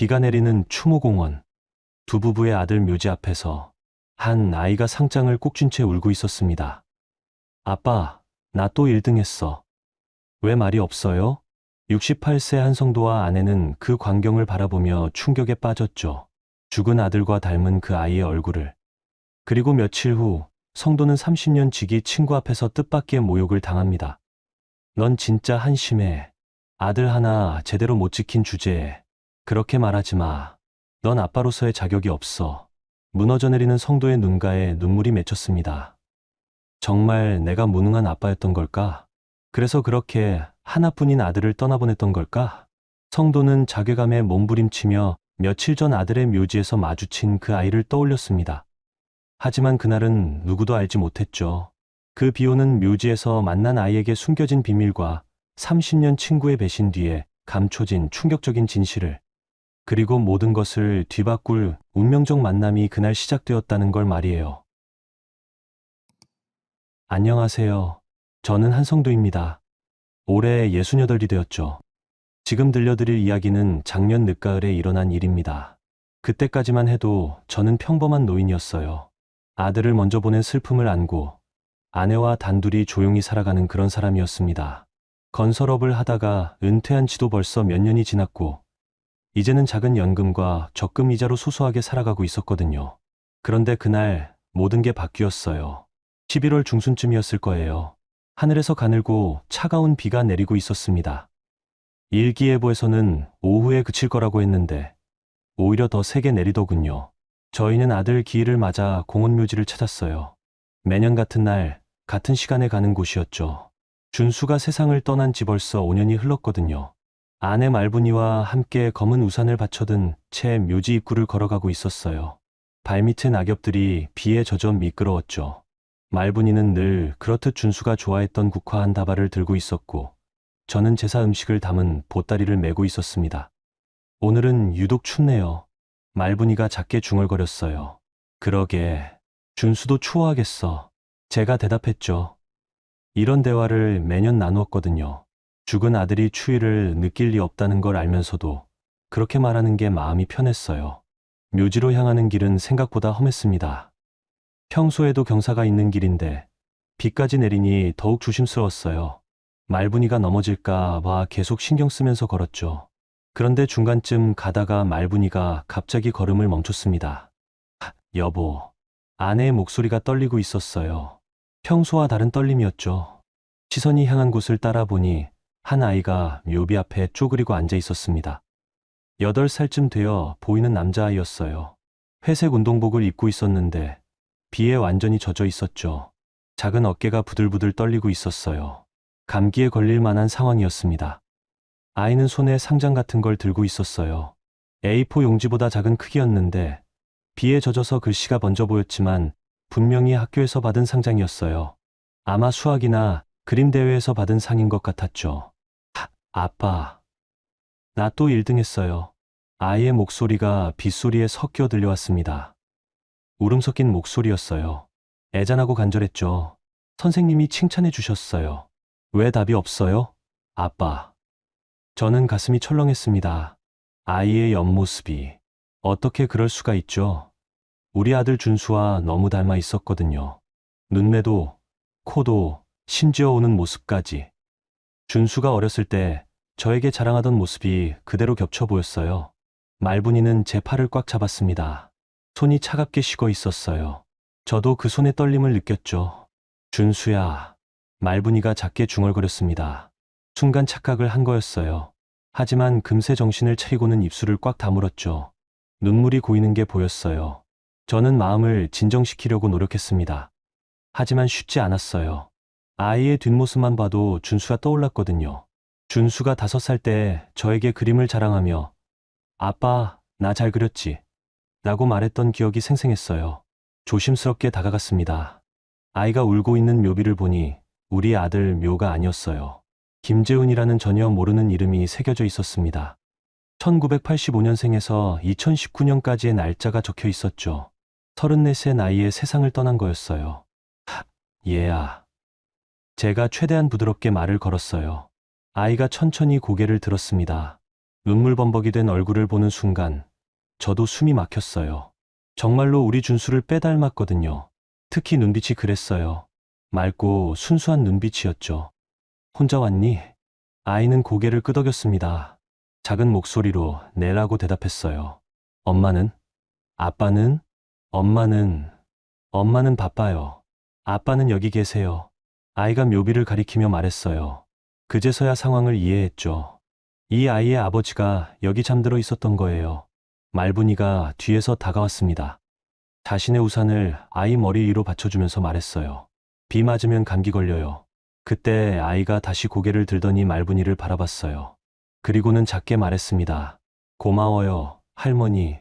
비가 내리는 추모공원. 두 부부의 아들 묘지 앞에서 한 아이가 상장을 꼭 쥔 채 울고 있었습니다. 아빠, 나 또 1등 했어. 왜 말이 없어요? 68세 한 성도와 아내는 그 광경을 바라보며 충격에 빠졌죠. 죽은 아들과 닮은 그 아이의 얼굴을. 그리고 며칠 후 성도는 30년 지기 친구 앞에서 뜻밖의 모욕을 당합니다. 넌 진짜 한심해. 아들 하나 제대로 못 지킨 주제에 그렇게 말하지 마. 넌 아빠로서의 자격이 없어. 무너져 내리는 성도의 눈가에 눈물이 맺혔습니다. 정말 내가 무능한 아빠였던 걸까? 그래서 그렇게 하나뿐인 아들을 떠나보냈던 걸까? 성도는 자괴감에 몸부림치며 며칠 전 아들의 묘지에서 마주친 그 아이를 떠올렸습니다. 하지만 그날은 누구도 알지 못했죠. 그 비오는 묘지에서 만난 아이에게 숨겨진 비밀과 30년 친구의 배신 뒤에 감춰진 충격적인 진실을, 그리고 모든 것을 뒤바꿀 운명적 만남이 그날 시작되었다는 걸 말이에요. 안녕하세요. 저는 한성도입니다. 올해 68이 되었죠. 지금 들려드릴 이야기는 작년 늦가을에 일어난 일입니다. 그때까지만 해도 저는 평범한 노인이었어요. 아들을 먼저 보낸 슬픔을 안고 아내와 단둘이 조용히 살아가는 그런 사람이었습니다. 건설업을 하다가 은퇴한 지도 벌써 몇 년이 지났고 이제는 작은 연금과 적금 이자로 소소하게 살아가고 있었거든요. 그런데 그날 모든 게 바뀌었어요. 11월 중순쯤이었을 거예요. 하늘에서 가늘고 차가운 비가 내리고 있었습니다. 일기예보에서는 오후에 그칠 거라고 했는데 오히려 더 세게 내리더군요. 저희는 아들 기일을 맞아 공원묘지를 찾았어요. 매년 같은 날, 같은 시간에 가는 곳이었죠. 준수가 세상을 떠난 지 벌써 5년이 흘렀거든요. 아내 말분이와 함께 검은 우산을 받쳐든 채 묘지 입구를 걸어가고 있었어요. 발밑의 낙엽들이 비에 젖어 미끄러웠죠. 말분이는 늘 그렇듯 준수가 좋아했던 국화 한 다발을 들고 있었고 저는 제사 음식을 담은 보따리를 메고 있었습니다. 오늘은 유독 춥네요. 말분이가 작게 중얼거렸어요. 그러게, 준수도 추워하겠어. 제가 대답했죠. 이런 대화를 매년 나누었거든요. 죽은 아들이 추위를 느낄 리 없다는 걸 알면서도 그렇게 말하는 게 마음이 편했어요. 묘지로 향하는 길은 생각보다 험했습니다. 평소에도 경사가 있는 길인데 비까지 내리니 더욱 조심스러웠어요. 말분이가 넘어질까 봐 계속 신경 쓰면서 걸었죠. 그런데 중간쯤 가다가 말분이가 갑자기 걸음을 멈췄습니다. 여보, 아내의 목소리가 떨리고 있었어요. 평소와 다른 떨림이었죠. 시선이 향한 곳을 따라보니 한 아이가 묘비 앞에 쪼그리고 앉아 있었습니다. 8살쯤 되어 보이는 남자아이였어요. 회색 운동복을 입고 있었는데 비에 완전히 젖어 있었죠. 작은 어깨가 부들부들 떨리고 있었어요. 감기에 걸릴 만한 상황이었습니다. 아이는 손에 상장 같은 걸 들고 있었어요. A4 용지보다 작은 크기였는데 비에 젖어서 글씨가 번져 보였지만 분명히 학교에서 받은 상장이었어요. 아마 수학이나 그림 대회에서 받은 상인 것 같았죠. 아빠, 나 또 1등 했어요. 아이의 목소리가 빗소리에 섞여 들려왔습니다. 울음 섞인 목소리였어요. 애잔하고 간절했죠. 선생님이 칭찬해 주셨어요. 왜 답이 없어요? 아빠. 저는 가슴이 철렁했습니다. 아이의 옆모습이 어떻게 그럴 수가 있죠? 우리 아들 준수와 너무 닮아 있었거든요. 눈매도, 코도, 심지어 우는 모습까지. 준수가 어렸을 때 저에게 자랑하던 모습이 그대로 겹쳐 보였어요. 말분이는 제 팔을 꽉 잡았습니다. 손이 차갑게 식어 있었어요. 저도 그 손의 떨림을 느꼈죠. 준수야. 말분이가 작게 중얼거렸습니다. 순간 착각을 한 거였어요. 하지만 금세 정신을 차리고는 입술을 꽉 다물었죠. 눈물이 고이는 게 보였어요. 저는 마음을 진정시키려고 노력했습니다. 하지만 쉽지 않았어요. 아이의 뒷모습만 봐도 준수가 떠올랐거든요. 준수가 5살 때 저에게 그림을 자랑하며 아빠, 나 잘 그렸지? 라고 말했던 기억이 생생했어요. 조심스럽게 다가갔습니다. 아이가 울고 있는 묘비를 보니 우리 아들 묘가 아니었어요. 김재훈이라는 전혀 모르는 이름이 새겨져 있었습니다. 1985년생에서 2019년까지의 날짜가 적혀 있었죠. 34세 나이에 세상을 떠난 거였어요. 얘야. 제가 최대한 부드럽게 말을 걸었어요. 아이가 천천히 고개를 들었습니다. 눈물 범벅이 된 얼굴을 보는 순간 저도 숨이 막혔어요. 정말로 우리 준수를 빼닮았거든요. 특히 눈빛이 그랬어요. 맑고 순수한 눈빛이었죠. 혼자 왔니? 아이는 고개를 끄덕였습니다. 작은 목소리로 네라고 대답했어요. 엄마는? 아빠는? 엄마는 바빠요. 아빠는 여기 계세요. 아이가 묘비를 가리키며 말했어요. 그제서야 상황을 이해했죠. 이 아이의 아버지가 여기 잠들어 있었던 거예요. 말분이가 뒤에서 다가왔습니다. 자신의 우산을 아이 머리 위로 받쳐주면서 말했어요. 비 맞으면 감기 걸려요. 그때 아이가 다시 고개를 들더니 말분이를 바라봤어요. 그리고는 작게 말했습니다. 고마워요, 할머니.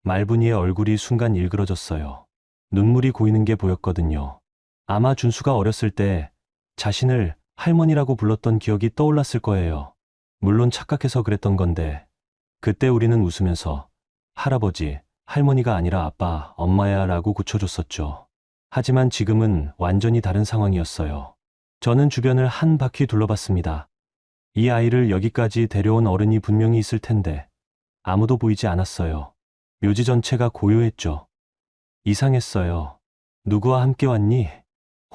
말분이의 얼굴이 순간 일그러졌어요. 눈물이 고이는 게 보였거든요. 아마 준수가 어렸을 때 자신을 할머니라고 불렀던 기억이 떠올랐을 거예요. 물론 착각해서 그랬던 건데, 그때 우리는 웃으면서 할아버지, 할머니가 아니라 아빠, 엄마야 라고 고쳐줬었죠. 하지만 지금은 완전히 다른 상황이었어요. 저는 주변을 한 바퀴 둘러봤습니다. 이 아이를 여기까지 데려온 어른이 분명히 있을 텐데 아무도 보이지 않았어요. 묘지 전체가 고요했죠. 이상했어요. 누구와 함께 왔니?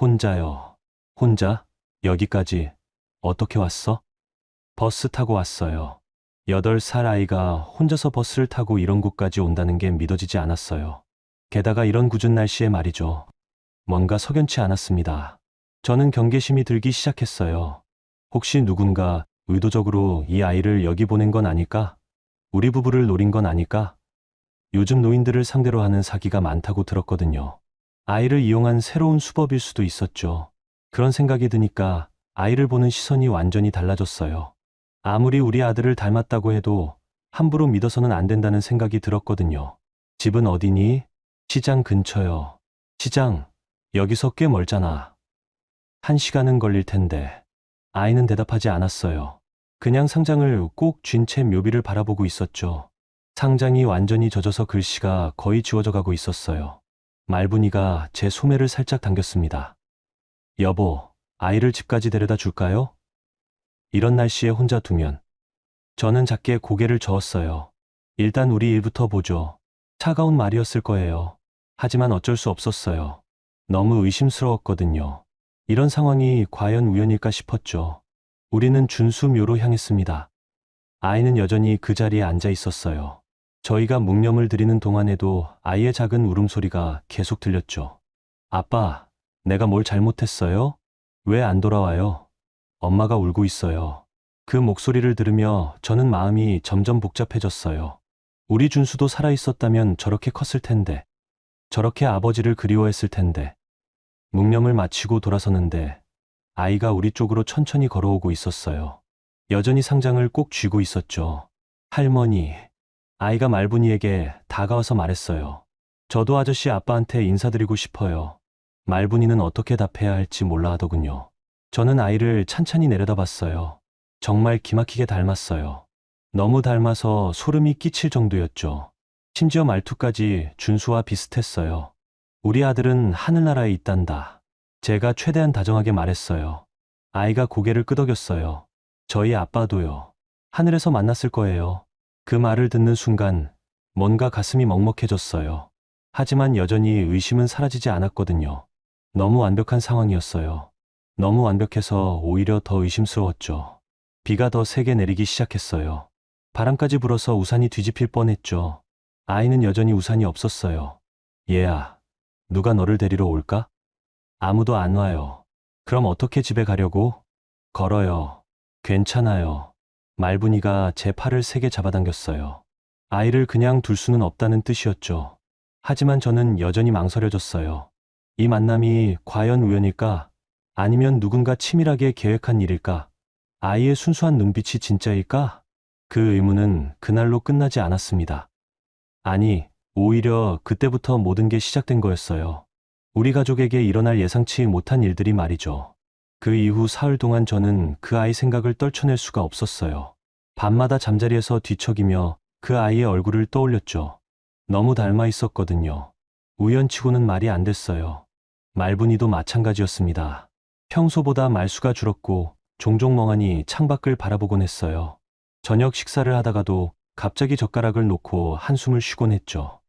혼자요. 혼자? 여기까지. 어떻게 왔어? 버스 타고 왔어요. 8살 아이가 혼자서 버스를 타고 이런 곳까지 온다는 게 믿어지지 않았어요. 게다가 이런 궂은 날씨에 말이죠. 뭔가 석연치 않았습니다. 저는 경계심이 들기 시작했어요. 혹시 누군가 의도적으로 이 아이를 여기 보낸 건 아닐까? 우리 부부를 노린 건 아닐까? 요즘 노인들을 상대로 하는 사기가 많다고 들었거든요. 아이를 이용한 새로운 수법일 수도 있었죠. 그런 생각이 드니까 아이를 보는 시선이 완전히 달라졌어요. 아무리 우리 아들을 닮았다고 해도 함부로 믿어서는 안 된다는 생각이 들었거든요. 집은 어디니? 시장 근처요. 시장, 여기서 꽤 멀잖아. 1시간은 걸릴 텐데. 아이는 대답하지 않았어요. 그냥 상장을 꼭 쥔 채 묘비를 바라보고 있었죠. 상장이 완전히 젖어서 글씨가 거의 지워져 가고 있었어요. 말분이가 제 소매를 살짝 당겼습니다. 여보, 아이를 집까지 데려다 줄까요? 이런 날씨에 혼자 두면. 저는 작게 고개를 저었어요. 일단 우리 일부터 보죠. 차가운 말이었을 거예요. 하지만 어쩔 수 없었어요. 너무 의심스러웠거든요. 이런 상황이 과연 우연일까 싶었죠. 우리는 준수 묘로 향했습니다. 아이는 여전히 그 자리에 앉아 있었어요. 저희가 묵념을 드리는 동안에도 아이의 작은 울음소리가 계속 들렸죠. 아빠, 내가 뭘 잘못했어요? 왜 안 돌아와요? 엄마가 울고 있어요. 그 목소리를 들으며 저는 마음이 점점 복잡해졌어요. 우리 준수도 살아있었다면 저렇게 컸을 텐데, 저렇게 아버지를 그리워했을 텐데. 묵념을 마치고 돌아서는데 아이가 우리 쪽으로 천천히 걸어오고 있었어요. 여전히 상장을 꼭 쥐고 있었죠. 할머니. 아이가 말분이에게 다가와서 말했어요. 저도 아저씨 아빠한테 인사드리고 싶어요. 말분이는 어떻게 답해야 할지 몰라 하더군요. 저는 아이를 찬찬히 내려다봤어요. 정말 기막히게 닮았어요. 너무 닮아서 소름이 끼칠 정도였죠. 심지어 말투까지 준수와 비슷했어요. 우리 아들은 하늘나라에 있단다. 제가 최대한 다정하게 말했어요. 아이가 고개를 끄덕였어요. 저희 아빠도요. 하늘에서 만났을 거예요. 그 말을 듣는 순간 뭔가 가슴이 먹먹해졌어요. 하지만 여전히 의심은 사라지지 않았거든요. 너무 완벽한 상황이었어요. 너무 완벽해서 오히려 더 의심스러웠죠. 비가 더 세게 내리기 시작했어요. 바람까지 불어서 우산이 뒤집힐 뻔했죠. 아이는 여전히 우산이 없었어요. 얘야, 누가 너를 데리러 올까? 아무도 안 와요. 그럼 어떻게 집에 가려고? 걸어요. 괜찮아요. 말분이가 제 팔을 세게 잡아당겼어요. 아이를 그냥 둘 수는 없다는 뜻이었죠. 하지만 저는 여전히 망설여졌어요. 이 만남이 과연 우연일까? 아니면 누군가 치밀하게 계획한 일일까? 아이의 순수한 눈빛이 진짜일까? 그 의문은 그날로 끝나지 않았습니다. 아니, 오히려 그때부터 모든 게 시작된 거였어요. 우리 가족에게 일어날 예상치 못한 일들이 말이죠. 그 이후 사흘 동안 저는 그 아이 생각을 떨쳐낼 수가 없었어요. 밤마다 잠자리에서 뒤척이며 그 아이의 얼굴을 떠올렸죠. 너무 닮아 있었거든요. 우연치고는 말이 안 됐어요. 말분이도 마찬가지였습니다. 평소보다 말수가 줄었고 종종 멍하니 창밖을 바라보곤 했어요. 저녁 식사를 하다가도 갑자기 젓가락을 놓고 한숨을 쉬곤 했죠.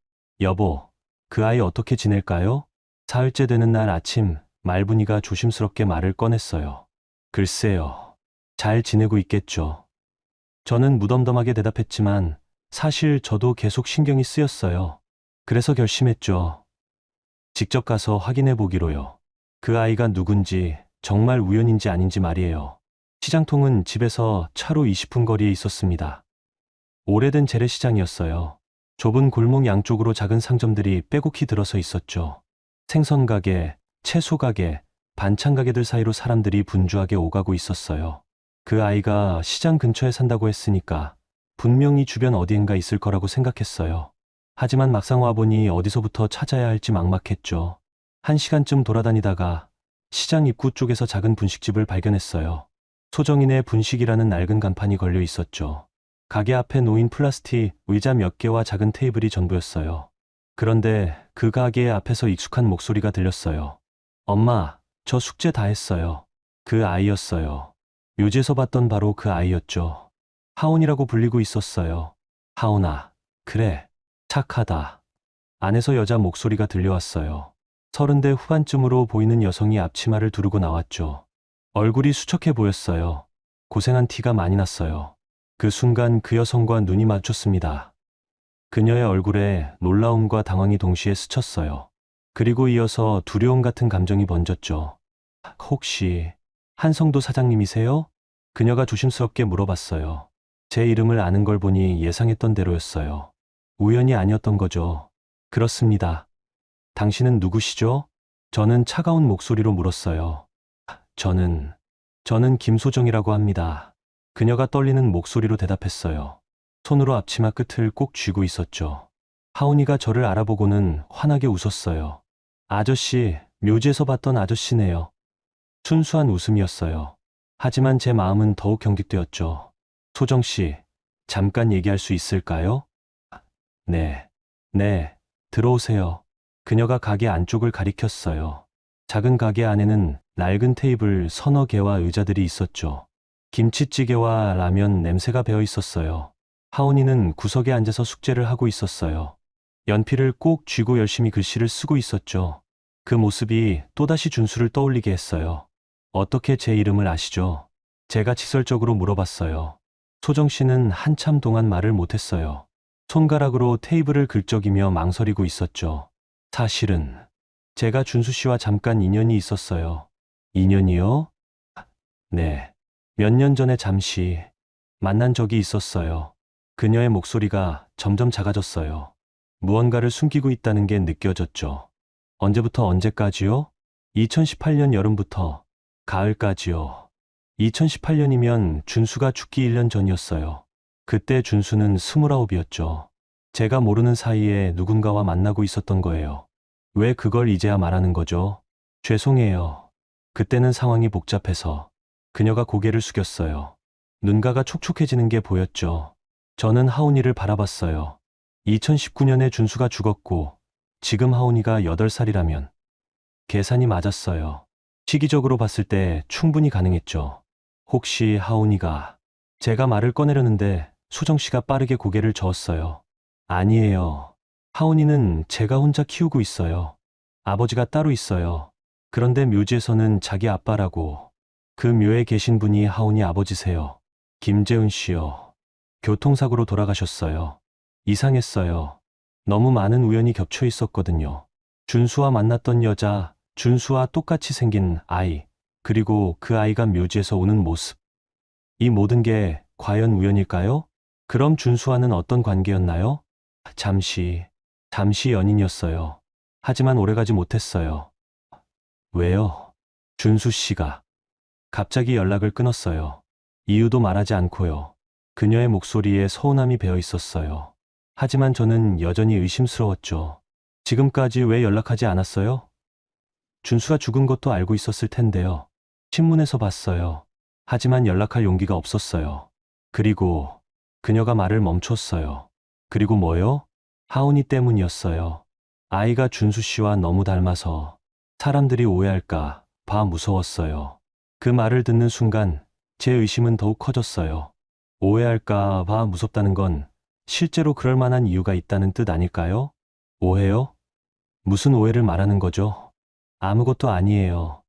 여보, 그 아이 어떻게 지낼까요? 사흘째 되는 날 아침 말분이가 조심스럽게 말을 꺼냈어요. 글쎄요. 잘 지내고 있겠죠. 저는 무덤덤하게 대답했지만 사실 저도 계속 신경이 쓰였어요. 그래서 결심했죠. 직접 가서 확인해 보기로요. 그 아이가 누군지 정말 우연인지 아닌지 말이에요. 시장통은 집에서 차로 20분 거리에 있었습니다. 오래된 재래시장이었어요. 좁은 골목 양쪽으로 작은 상점들이 빼곡히 들어서 있었죠. 생선 가게, 채소 가게, 반찬 가게들 사이로 사람들이 분주하게 오가고 있었어요. 그 아이가 시장 근처에 산다고 했으니까 분명히 주변 어디엔가 있을 거라고 생각했어요. 하지만 막상 와보니 어디서부터 찾아야 할지 막막했죠. 1시간쯤 돌아다니다가 시장 입구 쪽에서 작은 분식집을 발견했어요. 소정인의 분식이라는 낡은 간판이 걸려 있었죠. 가게 앞에 놓인 플라스틱 의자 몇 개와 작은 테이블이 전부였어요. 그런데 그 가게 앞에서 익숙한 목소리가 들렸어요. 엄마, 저 숙제 다 했어요. 그 아이였어요. 묘지에서 봤던 바로 그 아이였죠. 하온이라고 불리고 있었어요. 하온아, 그래, 착하다. 안에서 여자 목소리가 들려왔어요. 30대 후반쯤으로 보이는 여성이 앞치마를 두르고 나왔죠. 얼굴이 수척해 보였어요. 고생한 티가 많이 났어요. 그 순간 그 여성과 눈이 마주쳤습니다. 그녀의 얼굴에 놀라움과 당황이 동시에 스쳤어요. 그리고 이어서 두려움 같은 감정이 번졌죠. 혹시 한성도 사장님이세요? 그녀가 조심스럽게 물어봤어요. 제 이름을 아는 걸 보니 예상했던 대로였어요. 우연이 아니었던 거죠. 그렇습니다. 당신은 누구시죠? 저는 차가운 목소리로 물었어요. 저는 김소정이라고 합니다. 그녀가 떨리는 목소리로 대답했어요. 손으로 앞치마 끝을 꼭 쥐고 있었죠. 하온이가 저를 알아보고는 환하게 웃었어요. 아저씨, 묘지에서 봤던 아저씨네요. 순수한 웃음이었어요. 하지만 제 마음은 더욱 경직되었죠. 소정씨, 잠깐 얘기할 수 있을까요? 네, 들어오세요. 그녀가 가게 안쪽을 가리켰어요. 작은 가게 안에는 낡은 테이블 서너 개와 의자들이 있었죠. 김치찌개와 라면 냄새가 배어 있었어요. 하온이는 구석에 앉아서 숙제를 하고 있었어요. 연필을 꼭 쥐고 열심히 글씨를 쓰고 있었죠. 그 모습이 또다시 준수를 떠올리게 했어요. 어떻게 제 이름을 아시죠? 제가 직설적으로 물어봤어요. 소정 씨는 한참 동안 말을 못했어요. 손가락으로 테이블을 긁적이며 망설이고 있었죠. 사실은 제가 준수 씨와 잠깐 인연이 있었어요. 인연이요? 네. 몇 년 전에 잠시 만난 적이 있었어요. 그녀의 목소리가 점점 작아졌어요. 무언가를 숨기고 있다는 게 느껴졌죠. 언제부터 언제까지요? 2018년 여름부터 가을까지요. 2018년이면 준수가 죽기 1년 전이었어요. 그때 준수는 29이었죠. 제가 모르는 사이에 누군가와 만나고 있었던 거예요. 왜 그걸 이제야 말하는 거죠? 죄송해요. 그때는 상황이 복잡해서. 그녀가 고개를 숙였어요. 눈가가 촉촉해지는 게 보였죠. 저는 하온이를 바라봤어요. 2019년에 준수가 죽었고 지금 하온이가 8살이라면 계산이 맞았어요. 시기적으로 봤을 때 충분히 가능했죠. 혹시 하온이가 제가 말을 꺼내려는데 소정 씨가 빠르게 고개를 저었어요. 아니에요. 하온이는 제가 혼자 키우고 있어요. 아버지가 따로 있어요. 그런데 묘지에서는 자기 아빠라고. 그 묘에 계신 분이 하온이 아버지세요. 김재훈 씨요. 교통사고로 돌아가셨어요. 이상했어요. 너무 많은 우연이 겹쳐 있었거든요. 준수와 만났던 여자, 준수와 똑같이 생긴 아이, 그리고 그 아이가 묘지에서 오는 모습. 이 모든 게 과연 우연일까요? 그럼 준수와는 어떤 관계였나요? 잠시 연인이었어요. 하지만 오래가지 못했어요. 왜요? 준수 씨가 갑자기 연락을 끊었어요. 이유도 말하지 않고요. 그녀의 목소리에 서운함이 배어 있었어요. 하지만 저는 여전히 의심스러웠죠. 지금까지 왜 연락하지 않았어요? 준수가 죽은 것도 알고 있었을 텐데요. 신문에서 봤어요. 하지만 연락할 용기가 없었어요. 그리고 그녀가 말을 멈췄어요. 그리고 뭐요? 하온이 때문이었어요. 아이가 준수 씨와 너무 닮아서 사람들이 오해할까 봐 무서웠어요. 그 말을 듣는 순간 제 의심은 더욱 커졌어요. 오해할까 봐 무섭다는 건 실제로 그럴 만한 이유가 있다는 뜻 아닐까요? 오해요? 무슨 오해를 말하는 거죠? 아무것도 아니에요.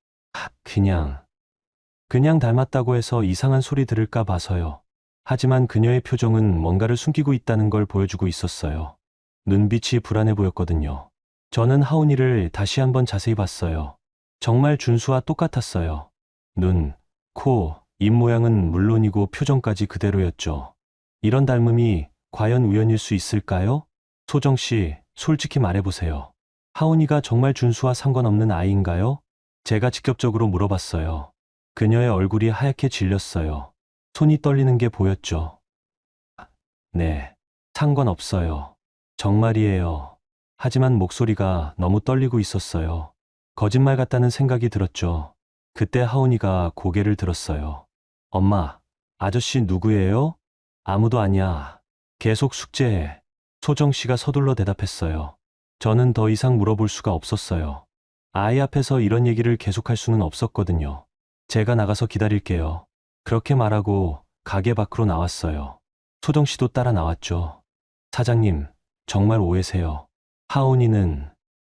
그냥 닮았다고 해서 이상한 소리 들을까 봐서요. 하지만 그녀의 표정은 뭔가를 숨기고 있다는 걸 보여주고 있었어요. 눈빛이 불안해 보였거든요. 저는 하온이를 다시 한번 자세히 봤어요. 정말 준수와 똑같았어요. 눈, 코, 입 모양은 물론이고 표정까지 그대로였죠. 이런 닮음이 과연 우연일 수 있을까요? 소정 씨, 솔직히 말해보세요. 하온이가 정말 준수와 상관없는 아이인가요? 제가 직접적으로 물어봤어요. 그녀의 얼굴이 하얗게 질렸어요. 손이 떨리는 게 보였죠. 네, 상관없어요. 정말이에요. 하지만 목소리가 너무 떨리고 있었어요. 거짓말 같다는 생각이 들었죠. 그때 하온이가 고개를 들었어요. 엄마, 아저씨 누구예요? 아무도 아니야. 계속 숙제해. 소정 씨가 서둘러 대답했어요. 저는 더 이상 물어볼 수가 없었어요. 아이 앞에서 이런 얘기를 계속할 수는 없었거든요. 제가 나가서 기다릴게요. 그렇게 말하고 가게 밖으로 나왔어요. 소정 씨도 따라 나왔죠. 사장님, 정말 오해세요. 하온이는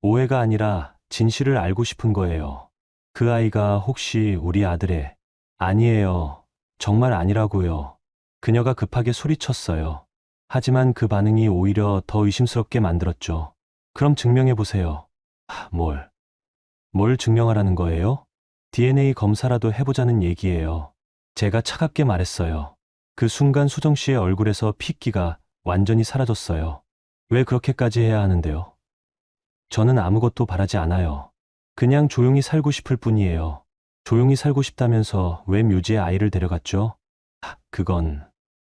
오해가 아니라 진실을 알고 싶은 거예요. 그 아이가 혹시 우리 아들의 아니에요. 정말 아니라고요. 그녀가 급하게 소리쳤어요. 하지만 그 반응이 오히려 더 의심스럽게 만들었죠. 그럼 증명해 보세요. 뭘 증명하라는 거예요? DNA 검사라도 해보자는 얘기예요. 제가 차갑게 말했어요. 그 순간 소정 씨의 얼굴에서 핏기가 완전히 사라졌어요. 왜 그렇게까지 해야 하는데요? 저는 아무것도 바라지 않아요. 그냥 조용히 살고 싶을 뿐이에요. 조용히 살고 싶다면서 왜 묘지에 아이를 데려갔죠? 그건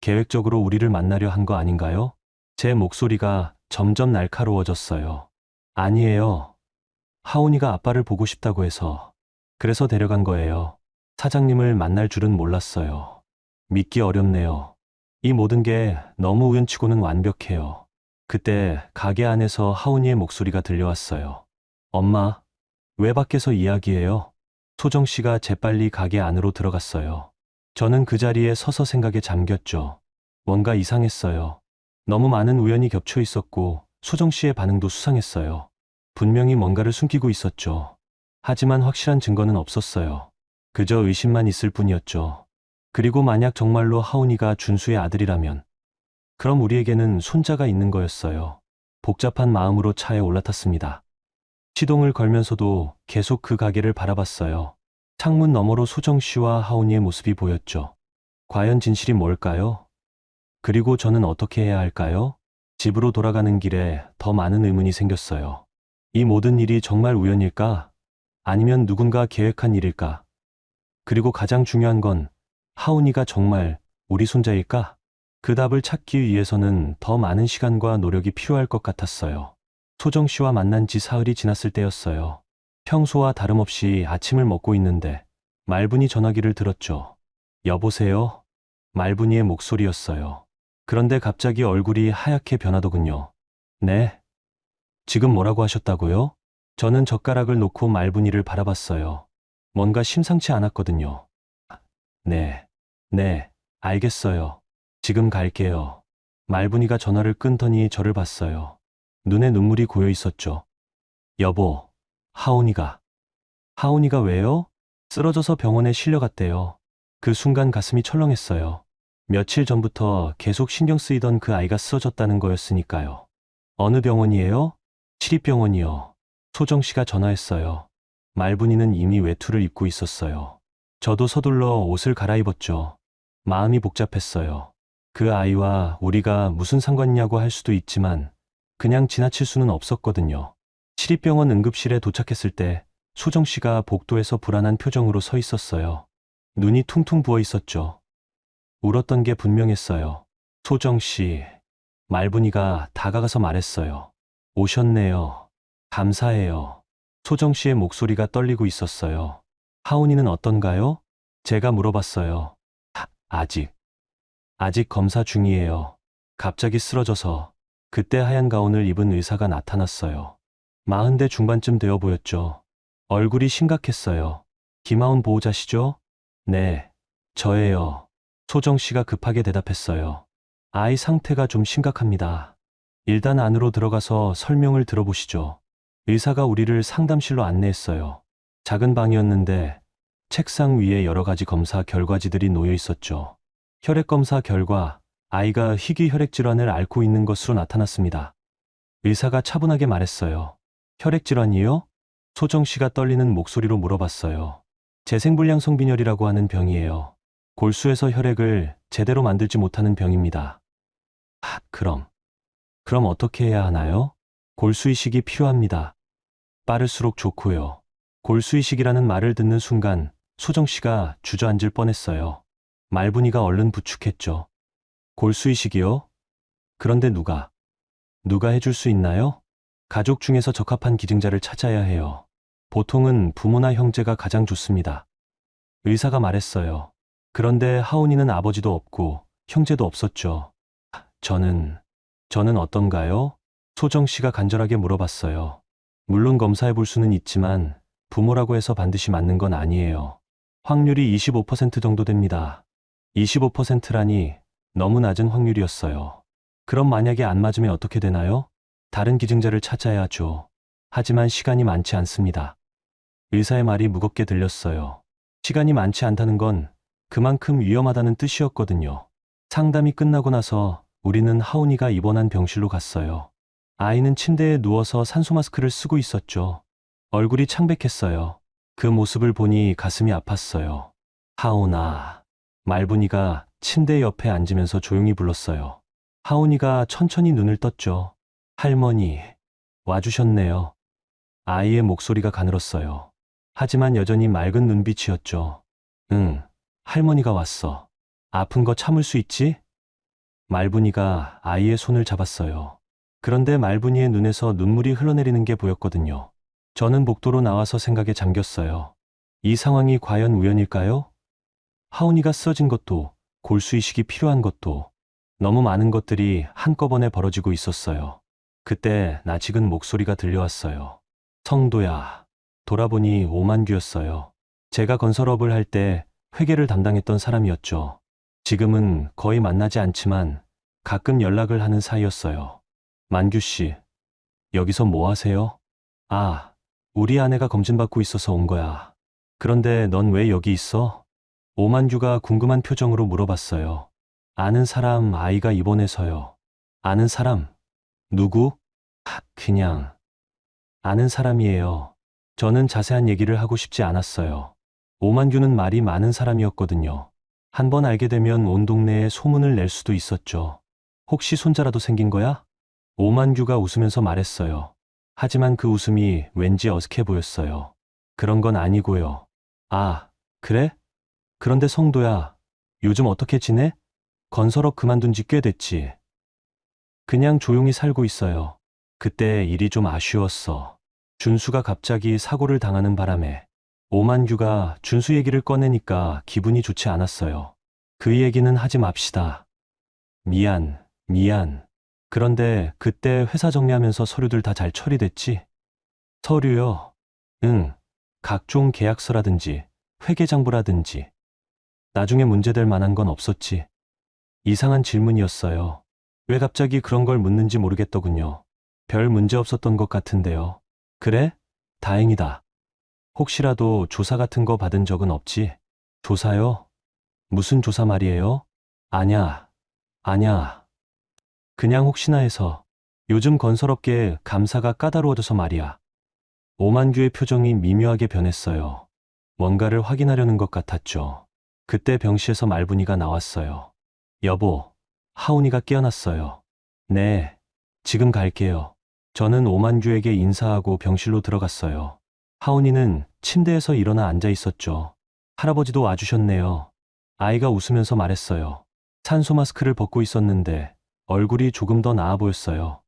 계획적으로 우리를 만나려 한 거 아닌가요? 제 목소리가 점점 날카로워졌어요. 아니에요. 하온이가 아빠를 보고 싶다고 해서 그래서 데려간 거예요. 사장님을 만날 줄은 몰랐어요. 믿기 어렵네요. 이 모든 게 너무 우연치고는 완벽해요. 그때 가게 안에서 하온이의 목소리가 들려왔어요. 엄마, 왜 밖에서 이야기해요? 소정 씨가 재빨리 가게 안으로 들어갔어요. 저는 그 자리에 서서 생각에 잠겼죠. 뭔가 이상했어요. 너무 많은 우연이 겹쳐 있었고 소정 씨의 반응도 수상했어요. 분명히 뭔가를 숨기고 있었죠. 하지만 확실한 증거는 없었어요. 그저 의심만 있을 뿐이었죠. 그리고 만약 정말로 하온이가 준수의 아들이라면 그럼 우리에게는 손자가 있는 거였어요. 복잡한 마음으로 차에 올라탔습니다. 시동을 걸면서도 계속 그 가게를 바라봤어요. 창문 너머로 소정 씨와 하온이의 모습이 보였죠. 과연 진실이 뭘까요? 그리고 저는 어떻게 해야 할까요? 집으로 돌아가는 길에 더 많은 의문이 생겼어요. 이 모든 일이 정말 우연일까? 아니면 누군가 계획한 일일까? 그리고 가장 중요한 건 하온이가 정말 우리 손자일까? 그 답을 찾기 위해서는 더 많은 시간과 노력이 필요할 것 같았어요. 소정 씨와 만난 지 사흘이 지났을 때였어요. 평소와 다름없이 아침을 먹고 있는데 말분이 전화기를 들었죠. 여보세요? 말분이의 목소리였어요. 그런데 갑자기 얼굴이 하얗게 변하더군요. 네? 지금 뭐라고 하셨다고요? 저는 젓가락을 놓고 말분이를 바라봤어요. 뭔가 심상치 않았거든요. 네, 알겠어요. 지금 갈게요. 말분이가 전화를 끊더니 저를 봤어요. 눈에 눈물이 고여 있었죠. 여보, 하온이가. 하온이가 왜요? 쓰러져서 병원에 실려갔대요. 그 순간 가슴이 철렁했어요. 며칠 전부터 계속 신경 쓰이던 그 아이가 쓰러졌다는 거였으니까요. 어느 병원이에요? 시립병원이요. 소정 씨가 전화했어요. 말분이는 이미 외투를 입고 있었어요. 저도 서둘러 옷을 갈아입었죠. 마음이 복잡했어요. 그 아이와 우리가 무슨 상관이냐고 할 수도 있지만 그냥 지나칠 수는 없었거든요. 시립병원 응급실에 도착했을 때 소정 씨가 복도에서 불안한 표정으로 서 있었어요. 눈이 퉁퉁 부어 있었죠. 울었던 게 분명했어요. 소정 씨, 말분이가 다가가서 말했어요. 오셨네요. 감사해요. 소정 씨의 목소리가 떨리고 있었어요. 하온이는 어떤가요? 제가 물어봤어요. 아직 검사 중이에요. 갑자기 쓰러져서 그때 하얀 가운을 입은 의사가 나타났어요. 40대 중반쯤 되어 보였죠. 얼굴이 심각했어요. 김하온 보호자시죠? 네, 저예요. 소정 씨가 급하게 대답했어요. 아이 상태가 좀 심각합니다. 일단 안으로 들어가서 설명을 들어보시죠. 의사가 우리를 상담실로 안내했어요. 작은 방이었는데 책상 위에 여러 가지 검사 결과지들이 놓여 있었죠. 혈액 검사 결과 아이가 희귀 혈액 질환을 앓고 있는 것으로 나타났습니다. 의사가 차분하게 말했어요. 혈액 질환이요? 소정 씨가 떨리는 목소리로 물어봤어요. 재생불량성 빈혈이라고 하는 병이에요. 골수에서 혈액을 제대로 만들지 못하는 병입니다. 그럼 어떻게 해야 하나요? 골수 이식이 필요합니다. 빠를수록 좋고요. 골수 이식이라는 말을 듣는 순간 소정 씨가 주저앉을 뻔했어요. 말분이가 얼른 부축했죠. 골수 이식이요? 그런데 누가 해줄 수 있나요? 가족 중에서 적합한 기증자를 찾아야 해요. 보통은 부모나 형제가 가장 좋습니다. 의사가 말했어요. 그런데 하온이는 아버지도 없고 형제도 없었죠. 저는 어떤가요? 소정 씨가 간절하게 물어봤어요. 물론 검사해 볼 수는 있지만 부모라고 해서 반드시 맞는 건 아니에요. 확률이 25% 정도 됩니다. 25%라니 너무 낮은 확률이었어요. 그럼 만약에 안 맞으면 어떻게 되나요? 다른 기증자를 찾아야 하죠. 하지만 시간이 많지 않습니다. 의사의 말이 무겁게 들렸어요. 시간이 많지 않다는 건 그만큼 위험하다는 뜻이었거든요. 상담이 끝나고 나서 우리는 하온이가 입원한 병실로 갔어요. 아이는 침대에 누워서 산소 마스크를 쓰고 있었죠. 얼굴이 창백했어요. 그 모습을 보니 가슴이 아팠어요. 하온아. 말분이가 침대 옆에 앉으면서 조용히 불렀어요. 하온이가 천천히 눈을 떴죠. 할머니, 와주셨네요. 아이의 목소리가 가늘었어요. 하지만 여전히 맑은 눈빛이었죠. 응, 할머니가 왔어. 아픈 거 참을 수 있지? 말분이가 아이의 손을 잡았어요. 그런데 말분이의 눈에서 눈물이 흘러내리는 게 보였거든요. 저는 복도로 나와서 생각에 잠겼어요. 이 상황이 과연 우연일까요? 하온이가 쓰러진 것도, 골수 이식이 필요한 것도, 너무 많은 것들이 한꺼번에 벌어지고 있었어요. 그때 낯익은 목소리가 들려왔어요. 성도야. 돌아보니 오만규였어요. 제가 건설업을 할 때 회계를 담당했던 사람이었죠. 지금은 거의 만나지 않지만 가끔 연락을 하는 사이였어요. 만규 씨, 여기서 뭐 하세요? 아, 우리 아내가 검진받고 있어서 온 거야. 그런데 넌 왜 여기 있어? 오만규가 궁금한 표정으로 물어봤어요. 아는 사람 아이가 입원해서요. 아는 사람? 누구? 그냥 아는 사람이에요. 저는 자세한 얘기를 하고 싶지 않았어요. 오만규는 말이 많은 사람이었거든요. 한 번 알게 되면 온 동네에 소문을 낼 수도 있었죠. 혹시 손자라도 생긴 거야? 오만규가 웃으면서 말했어요. 하지만 그 웃음이 왠지 어색해 보였어요. 그런 건 아니고요. 아, 그래? 그런데 성도야, 요즘 어떻게 지내? 건설업 그만둔 지 꽤 됐지. 그냥 조용히 살고 있어요. 그때 일이 좀 아쉬웠어. 준수가 갑자기 사고를 당하는 바람에 오만규가 준수 얘기를 꺼내니까 기분이 좋지 않았어요. 그 얘기는 하지 맙시다. 미안. 그런데 그때 회사 정리하면서 서류들 다 잘 처리됐지? 서류요? 응. 각종 계약서라든지 회계장부라든지. 나중에 문제될 만한 건 없었지. 이상한 질문이었어요. 왜 갑자기 그런 걸 묻는지 모르겠더군요. 별 문제 없었던 것 같은데요. 그래? 다행이다. 혹시라도 조사 같은 거 받은 적은 없지? 조사요? 무슨 조사 말이에요? 아냐. 그냥 혹시나 해서. 요즘 건설업계에 감사가 까다로워져서 말이야. 오만규의 표정이 미묘하게 변했어요. 뭔가를 확인하려는 것 같았죠. 그때 병실에서 말분이가 나왔어요. 여보, 하온이가 깨어났어요. 네, 지금 갈게요. 저는 오만규에게 인사하고 병실로 들어갔어요. 하온이는 침대에서 일어나 앉아 있었죠. 할아버지도 와주셨네요. 아이가 웃으면서 말했어요. 산소 마스크를 벗고 있었는데 얼굴이 조금 더 나아 보였어요.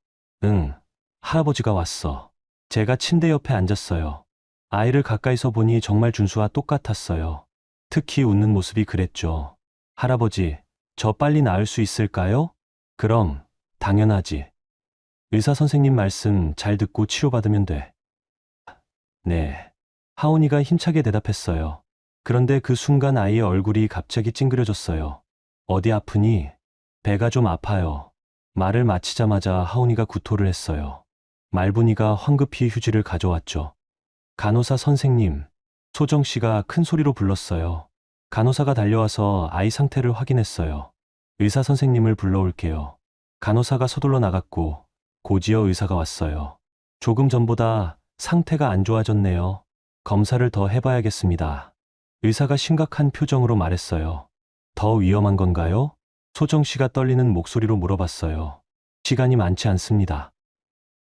응, 할아버지가 왔어. 제가 침대 옆에 앉았어요. 아이를 가까이서 보니 정말 준수와 똑같았어요. 특히 웃는 모습이 그랬죠. 할아버지, 저 빨리 나을 수 있을까요? 그럼, 당연하지. 의사 선생님 말씀 잘 듣고 치료받으면 돼. 네. 하온이가 힘차게 대답했어요. 그런데 그 순간 아이의 얼굴이 갑자기 찡그려졌어요. 어디 아프니? 배가 좀 아파요. 말을 마치자마자 하온이가 구토를 했어요. 말분이가 황급히 휴지를 가져왔죠. 간호사 선생님, 소정 씨가 큰 소리로 불렀어요. 간호사가 달려와서 아이 상태를 확인했어요. 의사 선생님을 불러올게요. 간호사가 서둘러 나갔고 고지여 의사가 왔어요. 조금 전보다 상태가 안 좋아졌네요. 검사를 더 해봐야겠습니다. 의사가 심각한 표정으로 말했어요. 더 위험한 건가요? 소정 씨가 떨리는 목소리로 물어봤어요. 시간이 많지 않습니다.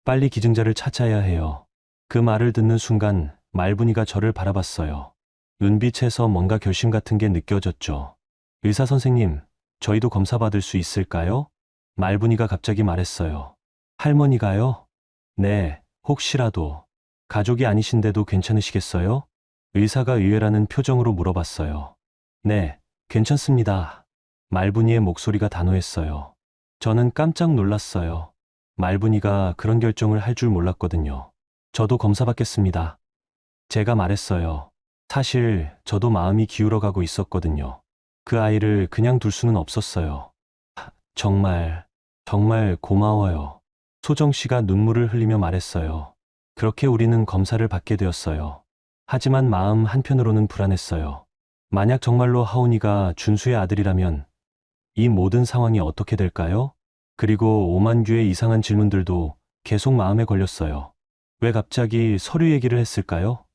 빨리 기증자를 찾아야 해요. 그 말을 듣는 순간 말분이가 저를 바라봤어요. 눈빛에서 뭔가 결심 같은 게 느껴졌죠. 의사 선생님, 저희도 검사 받을 수 있을까요? 말분이가 갑자기 말했어요. 할머니가요? 네, 혹시라도. 가족이 아니신데도 괜찮으시겠어요? 의사가 의외라는 표정으로 물어봤어요. 네, 괜찮습니다. 말분이의 목소리가 단호했어요. 저는 깜짝 놀랐어요. 말분이가 그런 결정을 할 줄 몰랐거든요. 저도 검사 받겠습니다. 제가 말했어요. 사실 저도 마음이 기울어가고 있었거든요. 그 아이를 그냥 둘 수는 없었어요. 정말 고마워요. 소정 씨가 눈물을 흘리며 말했어요. 그렇게 우리는 검사를 받게 되었어요. 하지만 마음 한편으로는 불안했어요. 만약 정말로 하온이가 준수의 아들이라면 이 모든 상황이 어떻게 될까요? 그리고 오만규의 이상한 질문들도 계속 마음에 걸렸어요. 왜 갑자기 서류 얘기를 했을까요?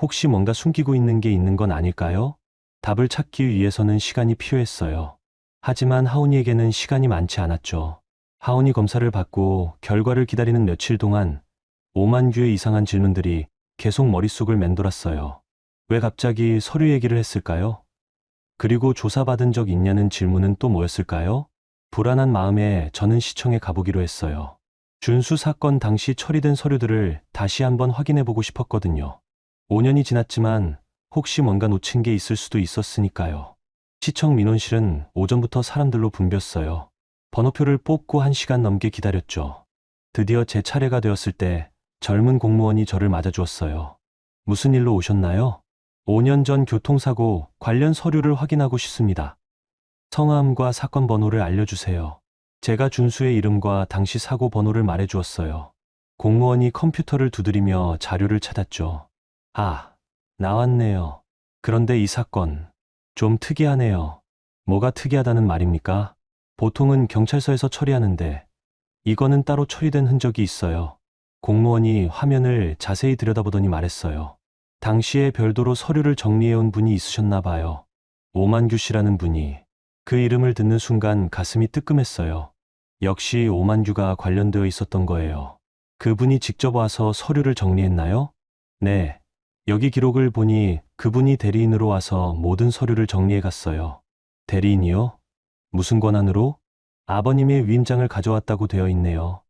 혹시 뭔가 숨기고 있는 게 있는 건 아닐까요? 답을 찾기 위해서는 시간이 필요했어요. 하지만 하온이에게는 시간이 많지 않았죠. 하온이 검사를 받고 결과를 기다리는 며칠 동안 오만규의 이상한 질문들이 계속 머릿속을 맴돌았어요. 왜 갑자기 서류 얘기를 했을까요? 그리고 조사받은 적 있냐는 질문은 또 뭐였을까요? 불안한 마음에 저는 시청에 가보기로 했어요. 준수 사건 당시 처리된 서류들을 다시 한번 확인해 보고 싶었거든요. 5년이 지났지만 혹시 뭔가 놓친 게 있을 수도 있었으니까요. 시청 민원실은 오전부터 사람들로 붐볐어요. 번호표를 뽑고 1시간 넘게 기다렸죠. 드디어 제 차례가 되었을 때 젊은 공무원이 저를 맞아주었어요. 무슨 일로 오셨나요? 5년 전 교통사고 관련 서류를 확인하고 싶습니다. 성함과 사건 번호를 알려주세요. 제가 준수의 이름과 당시 사고 번호를 말해주었어요. 공무원이 컴퓨터를 두드리며 자료를 찾았죠. 아, 나왔네요. 그런데 이 사건 좀 특이하네요. 뭐가 특이하다는 말입니까? 보통은 경찰서에서 처리하는데 이거는 따로 처리된 흔적이 있어요. 공무원이 화면을 자세히 들여다보더니 말했어요. 당시에 별도로 서류를 정리해온 분이 있으셨나 봐요. 오만규 씨라는 분이. 그 이름을 듣는 순간 가슴이 뜨끔했어요. 역시 오만규가 관련되어 있었던 거예요. 그분이 직접 와서 서류를 정리했나요? 네. 여기 기록을 보니 그분이 대리인으로 와서 모든 서류를 정리해 갔어요. 대리인이요? 무슨 권한으로? 아버님의 위임장을 가져왔다고 되어 있네요.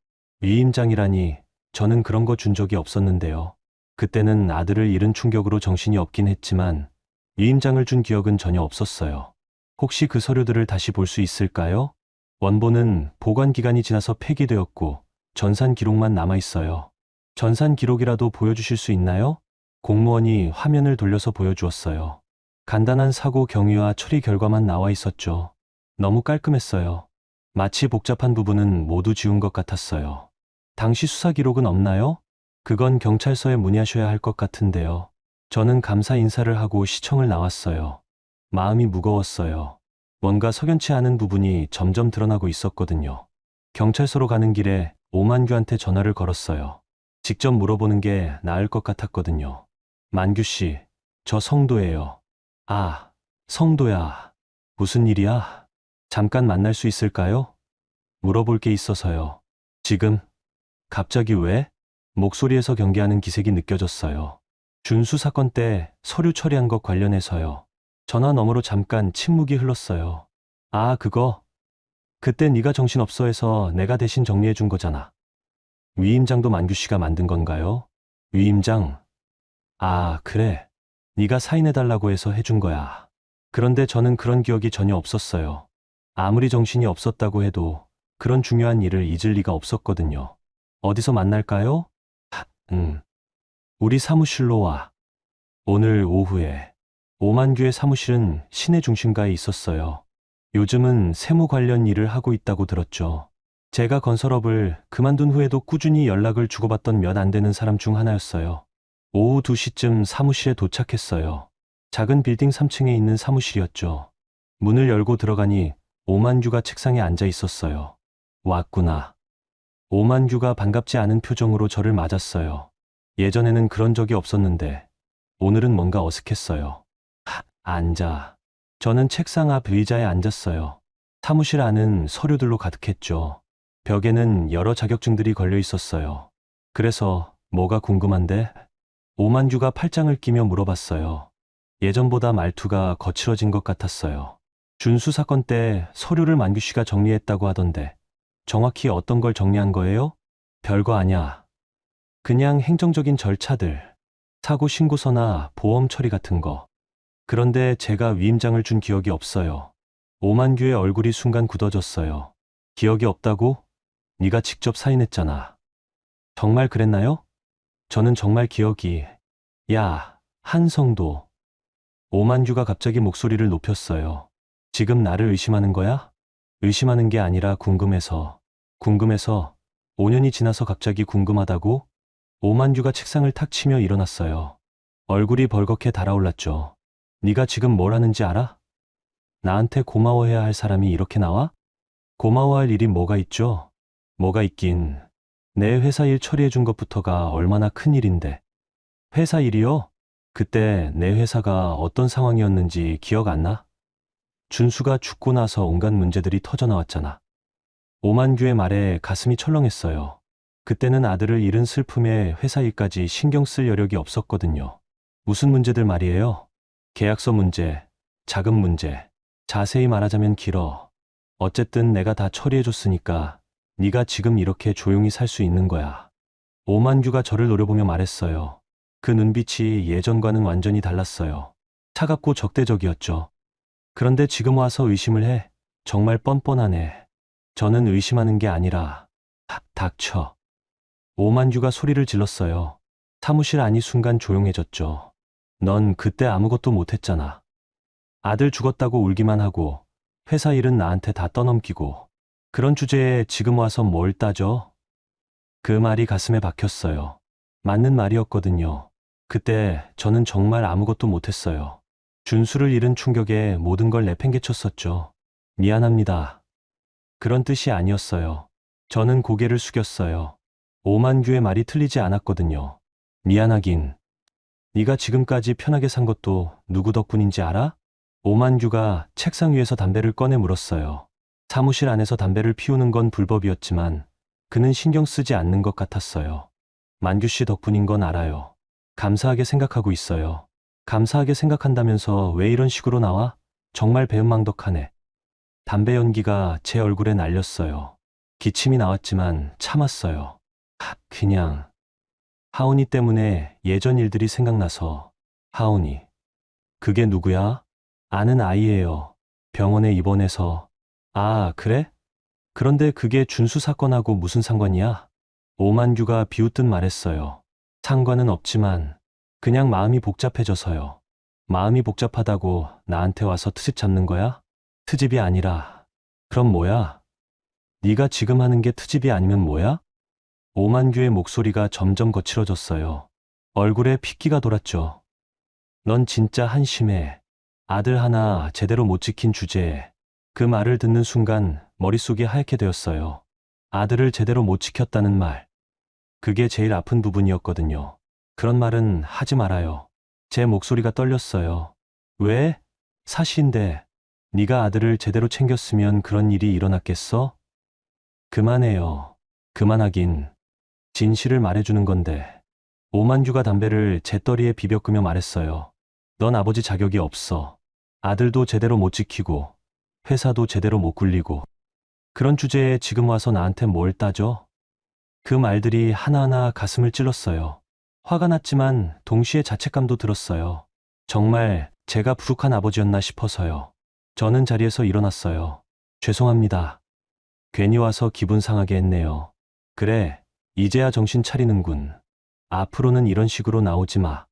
위임장이라니, 저는 그런 거 준 적이 없었는데요. 그때는 아들을 잃은 충격으로 정신이 없긴 했지만 위임장을 준 기억은 전혀 없었어요. 혹시 그 서류들을 다시 볼 수 있을까요? 원본은 보관 기간이 지나서 폐기되었고 전산 기록만 남아 있어요. 전산 기록이라도 보여주실 수 있나요? 공무원이 화면을 돌려서 보여주었어요. 간단한 사고 경위와 처리 결과만 나와 있었죠. 너무 깔끔했어요. 마치 복잡한 부분은 모두 지운 것 같았어요. 당시 수사 기록은 없나요? 그건 경찰서에 문의하셔야 할 것 같은데요. 저는 감사 인사를 하고 시청을 나왔어요. 마음이 무거웠어요. 뭔가 석연치 않은 부분이 점점 드러나고 있었거든요. 경찰서로 가는 길에 오만규한테 전화를 걸었어요. 직접 물어보는 게 나을 것 같았거든요. 만규 씨, 저 성도예요. 아, 성도야. 무슨 일이야? 잠깐 만날 수 있을까요? 물어볼 게 있어서요. 지금? 갑자기 왜? 목소리에서 경계하는 기색이 느껴졌어요. 준수 사건 때 서류 처리한 것 관련해서요. 전화 너머로 잠깐 침묵이 흘렀어요. 아, 그거? 그때 네가 정신없어 해서 내가 대신 정리해 준 거잖아. 위임장도 만규 씨가 만든 건가요? 위임장? 아, 그래. 네가 사인해달라고 해서 해준 거야. 그런데 저는 그런 기억이 전혀 없었어요. 아무리 정신이 없었다고 해도 그런 중요한 일을 잊을 리가 없었거든요. 어디서 만날까요? 우리 사무실로 와. 오늘 오후에 오만규의 사무실은 시내 중심가에 있었어요. 요즘은 세무 관련 일을 하고 있다고 들었죠. 제가 건설업을 그만둔 후에도 꾸준히 연락을 주고받던 몇 안 되는 사람 중 하나였어요. 오후 2시쯤 사무실에 도착했어요. 작은 빌딩 3층에 있는 사무실이었죠. 문을 열고 들어가니 오만규가 책상에 앉아 있었어요. 왔구나. 오만규가 반갑지 않은 표정으로 저를 맞았어요. 예전에는 그런 적이 없었는데 오늘은 뭔가 어색했어요. 앉아. 저는 책상 앞 의자에 앉았어요. 사무실 안은 서류들로 가득했죠. 벽에는 여러 자격증들이 걸려 있었어요. 그래서 뭐가 궁금한데? 오만규가 팔짱을 끼며 물어봤어요. 예전보다 말투가 거칠어진 것 같았어요. 준수 사건 때 서류를 만규 씨가 정리했다고 하던데 정확히 어떤 걸 정리한 거예요? 별거 아냐. 그냥 행정적인 절차들, 사고 신고서나 보험 처리 같은 거. 그런데 제가 위임장을 준 기억이 없어요. 오만규의 얼굴이 순간 굳어졌어요. 기억이 없다고? 네가 직접 사인했잖아. 정말 그랬나요? 저는 정말 기억이... 야, 한성도. 오만규가 갑자기 목소리를 높였어요. 지금 나를 의심하는 거야? 의심하는 게 아니라 궁금해서. 궁금해서 5년이 지나서 갑자기 궁금하다고? 오만규가 책상을 탁 치며 일어났어요. 얼굴이 벌겋게 달아올랐죠. 네가 지금 뭘 하는지 알아? 나한테 고마워해야 할 사람이 이렇게 나와? 고마워할 일이 뭐가 있죠? 뭐가 있긴. 내 회사 일 처리해준 것부터가 얼마나 큰 일인데. 회사 일이요? 그때 내 회사가 어떤 상황이었는지 기억 안 나? 준수가 죽고 나서 온갖 문제들이 터져나왔잖아. 오만규의 말에 가슴이 철렁했어요. 그때는 아들을 잃은 슬픔에 회사 일까지 신경 쓸 여력이 없었거든요. 무슨 문제들 말이에요? 계약서 문제, 자금 문제. 자세히 말하자면 길어. 어쨌든 내가 다 처리해줬으니까 네가 지금 이렇게 조용히 살 수 있는 거야. 오만규가 저를 노려보며 말했어요. 그 눈빛이 예전과는 완전히 달랐어요. 차갑고 적대적이었죠. 그런데 지금 와서 의심을 해. 정말 뻔뻔하네. 저는 의심하는 게 아니라 닥쳐. 오만규가 소리를 질렀어요. 사무실 안이 순간 조용해졌죠. 넌 그때 아무것도 못했잖아. 아들 죽었다고 울기만 하고 회사 일은 나한테 다 떠넘기고 그런 주제에 지금 와서 뭘 따져? 그 말이 가슴에 박혔어요. 맞는 말이었거든요. 그때 저는 정말 아무것도 못했어요. 준수를 잃은 충격에 모든 걸 내팽개쳤었죠. 미안합니다. 그런 뜻이 아니었어요. 저는 고개를 숙였어요. 오만규의 말이 틀리지 않았거든요. 미안하긴. 네가 지금까지 편하게 산 것도 누구 덕분인지 알아? 오만규가 책상 위에서 담배를 꺼내 물었어요. 사무실 안에서 담배를 피우는 건 불법이었지만 그는 신경 쓰지 않는 것 같았어요. 만규 씨 덕분인 건 알아요. 감사하게 생각하고 있어요. 감사하게 생각한다면서 왜 이런 식으로 나와? 정말 배은망덕하네. 담배 연기가 제 얼굴에 날렸어요. 기침이 나왔지만 참았어요. 그냥 하온이 때문에 예전 일들이 생각나서. 하온이. 그게 누구야? 아는 아이예요. 병원에 입원해서. 아, 그래? 그런데 그게 준수 사건하고 무슨 상관이야? 오만규가 비웃듯 말했어요. 상관은 없지만 그냥 마음이 복잡해져서요. 마음이 복잡하다고 나한테 와서 트집 잡는 거야? 트집이 아니라. 그럼 뭐야? 네가 지금 하는 게 트집이 아니면 뭐야? 오만규의 목소리가 점점 거칠어졌어요. 얼굴에 핏기가 돌았죠. 넌 진짜 한심해. 아들 하나 제대로 못 지킨 주제에. 그 말을 듣는 순간 머릿속이 하얗게 되었어요. 아들을 제대로 못 지켰다는 말. 그게 제일 아픈 부분이었거든요. 그런 말은 하지 말아요. 제 목소리가 떨렸어요. 왜? 사실인데 네가 아들을 제대로 챙겼으면 그런 일이 일어났겠어? 그만해요. 그만하긴. 진실을 말해주는 건데. 오만규가 담배를 제 떠리에 비벼끄며 말했어요. 넌 아버지 자격이 없어. 아들도 제대로 못 지키고 회사도 제대로 못 굴리고 그런 주제에 지금 와서 나한테 뭘 따져? 그 말들이 하나하나 가슴을 찔렀어요. 화가 났지만 동시에 자책감도 들었어요. 정말 제가 부족한 아버지였나 싶어서요. 저는 자리에서 일어났어요. 죄송합니다. 괜히 와서 기분 상하게 했네요. 그래, 이제야 정신 차리는군. 앞으로는 이런 식으로 나오지 마.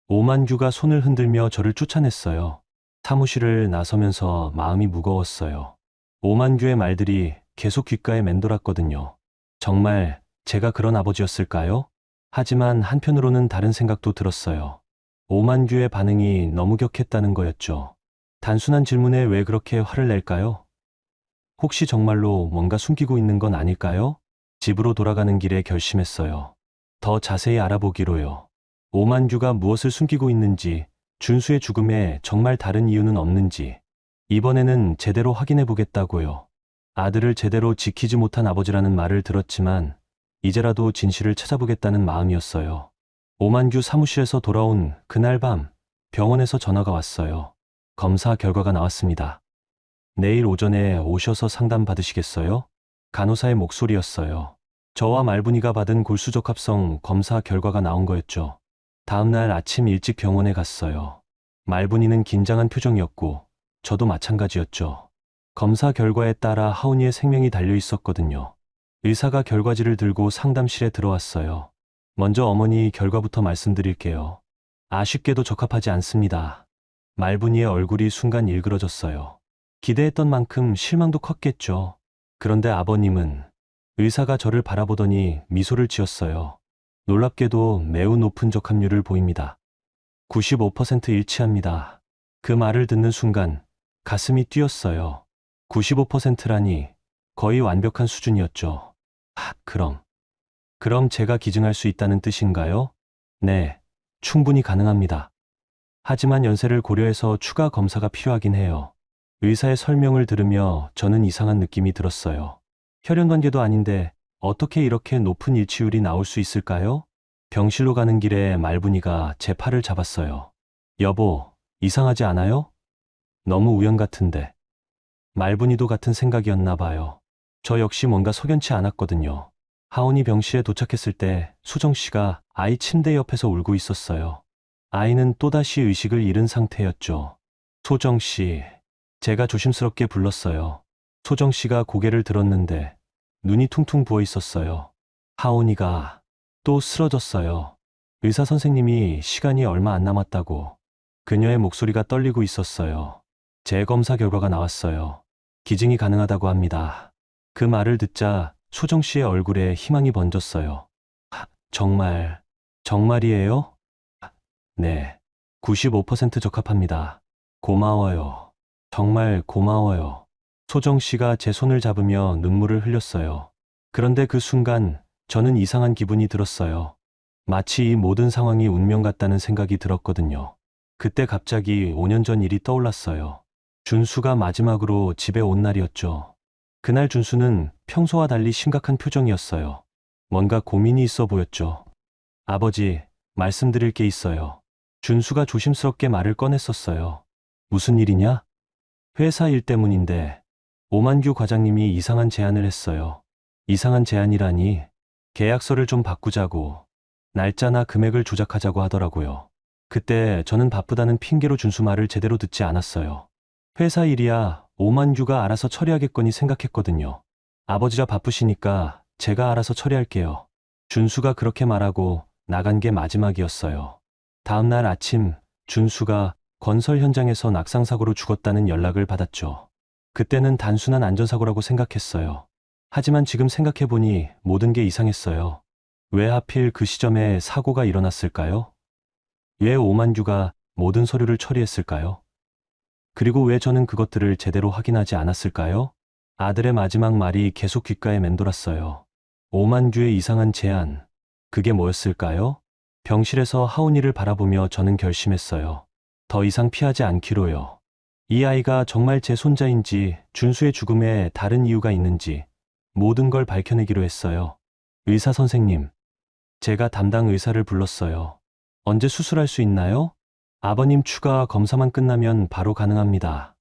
오만규가 손을 흔들며 저를 쫓아냈어요. 사무실을 나서면서 마음이 무거웠어요. 오만규의 말들이 계속 귓가에 맴돌았거든요. 정말 제가 그런 아버지였을까요? 하지만 한편으로는 다른 생각도 들었어요. 오만규의 반응이 너무 격했다는 거였죠. 단순한 질문에 왜 그렇게 화를 낼까요? 혹시 정말로 뭔가 숨기고 있는 건 아닐까요? 집으로 돌아가는 길에 결심했어요. 더 자세히 알아보기로요. 오만규가 무엇을 숨기고 있는지, 준수의 죽음에 정말 다른 이유는 없는지, 이번에는 제대로 확인해 보겠다고요. 아들을 제대로 지키지 못한 아버지라는 말을 들었지만, 이제라도 진실을 찾아보겠다는 마음이었어요. 오만규 사무실에서 돌아온 그날 밤, 병원에서 전화가 왔어요. 검사 결과가 나왔습니다. 내일 오전에 오셔서 상담 받으시겠어요? 간호사의 목소리였어요. 저와 말분이가 받은 골수적합성 검사 결과가 나온 거였죠. 다음 날 아침 일찍 병원에 갔어요. 말분이는 긴장한 표정이었고, 저도 마찬가지였죠. 검사 결과에 따라 하은이의 생명이 달려 있었거든요. 의사가 결과지를 들고 상담실에 들어왔어요. 먼저 어머니 결과부터 말씀드릴게요. 아쉽게도 적합하지 않습니다. 말분이의 얼굴이 순간 일그러졌어요. 기대했던 만큼 실망도 컸겠죠. 그런데 아버님은 의사가 저를 바라보더니 미소를 지었어요. 놀랍게도 매우 높은 적합률을 보입니다. 95% 일치합니다. 그 말을 듣는 순간 가슴이 뛰었어요. 95%라니 거의 완벽한 수준이었죠. 그럼 제가 기증할 수 있다는 뜻인가요? 네, 충분히 가능합니다. 하지만 연세를 고려해서 추가 검사가 필요하긴 해요. 의사의 설명을 들으며 저는 이상한 느낌이 들었어요. 혈연관계도 아닌데 어떻게 이렇게 높은 일치율이 나올 수 있을까요? 병실로 가는 길에 말분이가 제 팔을 잡았어요. 여보, 이상하지 않아요? 너무 우연 같은데. 말분이도 같은 생각이었나 봐요. 저 역시 뭔가 석연치 않았거든요. 하온이 병실에 도착했을 때 수정 씨가 아이 침대 옆에서 울고 있었어요. 아이는 또다시 의식을 잃은 상태였죠. 소정 씨, 제가 조심스럽게 불렀어요. 소정 씨가 고개를 들었는데 눈이 퉁퉁 부어 있었어요. 하온이가 또 쓰러졌어요. 의사 선생님이 시간이 얼마 안 남았다고. 그녀의 목소리가 떨리고 있었어요. 재검사 결과가 나왔어요. 기증이 가능하다고 합니다. 그 말을 듣자 소정 씨의 얼굴에 희망이 번졌어요. 정말이에요? 네, 95% 적합합니다. 고마워요. 정말 고마워요. 소정 씨가 제 손을 잡으며 눈물을 흘렸어요. 그런데 그 순간 저는 이상한 기분이 들었어요. 마치 이 모든 상황이 운명 같다는 생각이 들었거든요. 그때 갑자기 5년 전 일이 떠올랐어요. 준수가 마지막으로 집에 온 날이었죠. 그날 준수는 평소와 달리 심각한 표정이었어요. 뭔가 고민이 있어 보였죠. 아버지, 말씀드릴 게 있어요. 준수가 조심스럽게 말을 꺼냈었어요. 무슨 일이냐? 회사 일 때문인데 오만규 과장님이 이상한 제안을 했어요. 이상한 제안이라니 계약서를 좀 바꾸자고, 날짜나 금액을 조작하자고 하더라고요. 그때 저는 바쁘다는 핑계로 준수 말을 제대로 듣지 않았어요. 회사 일이야 오만규가 알아서 처리하겠거니 생각했거든요. 아버지라 바쁘시니까 제가 알아서 처리할게요. 준수가 그렇게 말하고 나간 게 마지막이었어요. 다음 날 아침 준수가 건설 현장에서 낙상사고로 죽었다는 연락을 받았죠. 그때는 단순한 안전사고라고 생각했어요. 하지만 지금 생각해보니 모든 게 이상했어요. 왜 하필 그 시점에 사고가 일어났을까요? 왜 오만규가 모든 서류를 처리했을까요? 그리고 왜 저는 그것들을 제대로 확인하지 않았을까요? 아들의 마지막 말이 계속 귓가에 맴돌았어요. 오만규의 이상한 제안, 그게 뭐였을까요? 병실에서 하온이를 바라보며 저는 결심했어요. 더 이상 피하지 않기로요. 이 아이가 정말 제 손자인지 준수의 죽음에 다른 이유가 있는지 모든 걸 밝혀내기로 했어요. 의사 선생님, 제가 담당 의사를 불렀어요. 언제 수술할 수 있나요? 아버님 추가 검사만 끝나면 바로 가능합니다.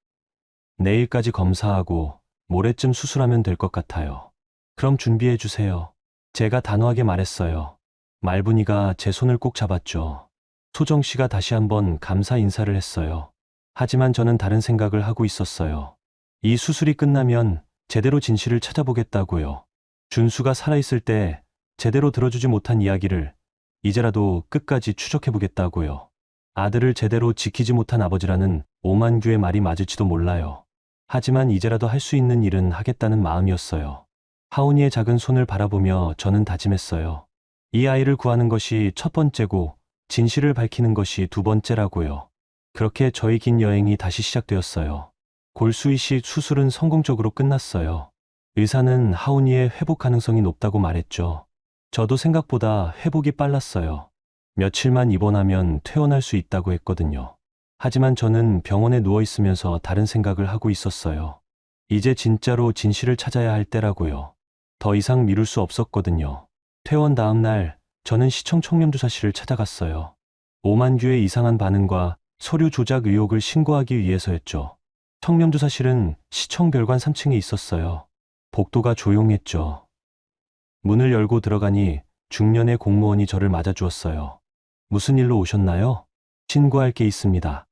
내일까지 검사하고 모레쯤 수술하면 될 것 같아요. 그럼 준비해 주세요. 제가 단호하게 말했어요. 말분이가 제 손을 꼭 잡았죠. 소정 씨가 다시 한번 감사 인사를 했어요. 하지만 저는 다른 생각을 하고 있었어요. 이 수술이 끝나면 제대로 진실을 찾아보겠다고요. 준수가 살아있을 때 제대로 들어주지 못한 이야기를 이제라도 끝까지 추적해보겠다고요. 아들을 제대로 지키지 못한 아버지라는 오만규의 말이 맞을지도 몰라요. 하지만 이제라도 할 수 있는 일은 하겠다는 마음이었어요. 하온이의 작은 손을 바라보며 저는 다짐했어요. 이 아이를 구하는 것이 첫 번째고 진실을 밝히는 것이 두 번째라고요. 그렇게 저희 긴 여행이 다시 시작되었어요. 골수 이식 수술은 성공적으로 끝났어요. 의사는 하온이의 회복 가능성이 높다고 말했죠. 저도 생각보다 회복이 빨랐어요. 며칠만 입원하면 퇴원할 수 있다고 했거든요. 하지만 저는 병원에 누워 있으면서 다른 생각을 하고 있었어요. 이제 진짜로 진실을 찾아야 할 때라고요. 더 이상 미룰 수 없었거든요. 퇴원 다음 날 저는 시청 청렴조사실을 찾아갔어요. 오만규의 이상한 반응과 서류 조작 의혹을 신고하기 위해서였죠. 청렴조사실은 시청 별관 3층에 있었어요. 복도가 조용했죠. 문을 열고 들어가니 중년의 공무원이 저를 맞아주었어요. 무슨 일로 오셨나요? 신고할 게 있습니다.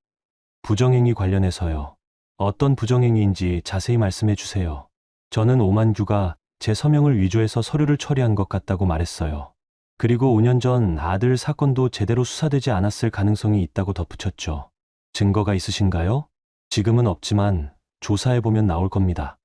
부정행위 관련해서요. 어떤 부정행위인지 자세히 말씀해 주세요. 저는 오만규가 제 서명을 위조해서 서류를 처리한 것 같다고 말했어요. 그리고 5년 전 아들 사건도 제대로 수사되지 않았을 가능성이 있다고 덧붙였죠. 증거가 있으신가요? 지금은 없지만 조사해보면 나올 겁니다.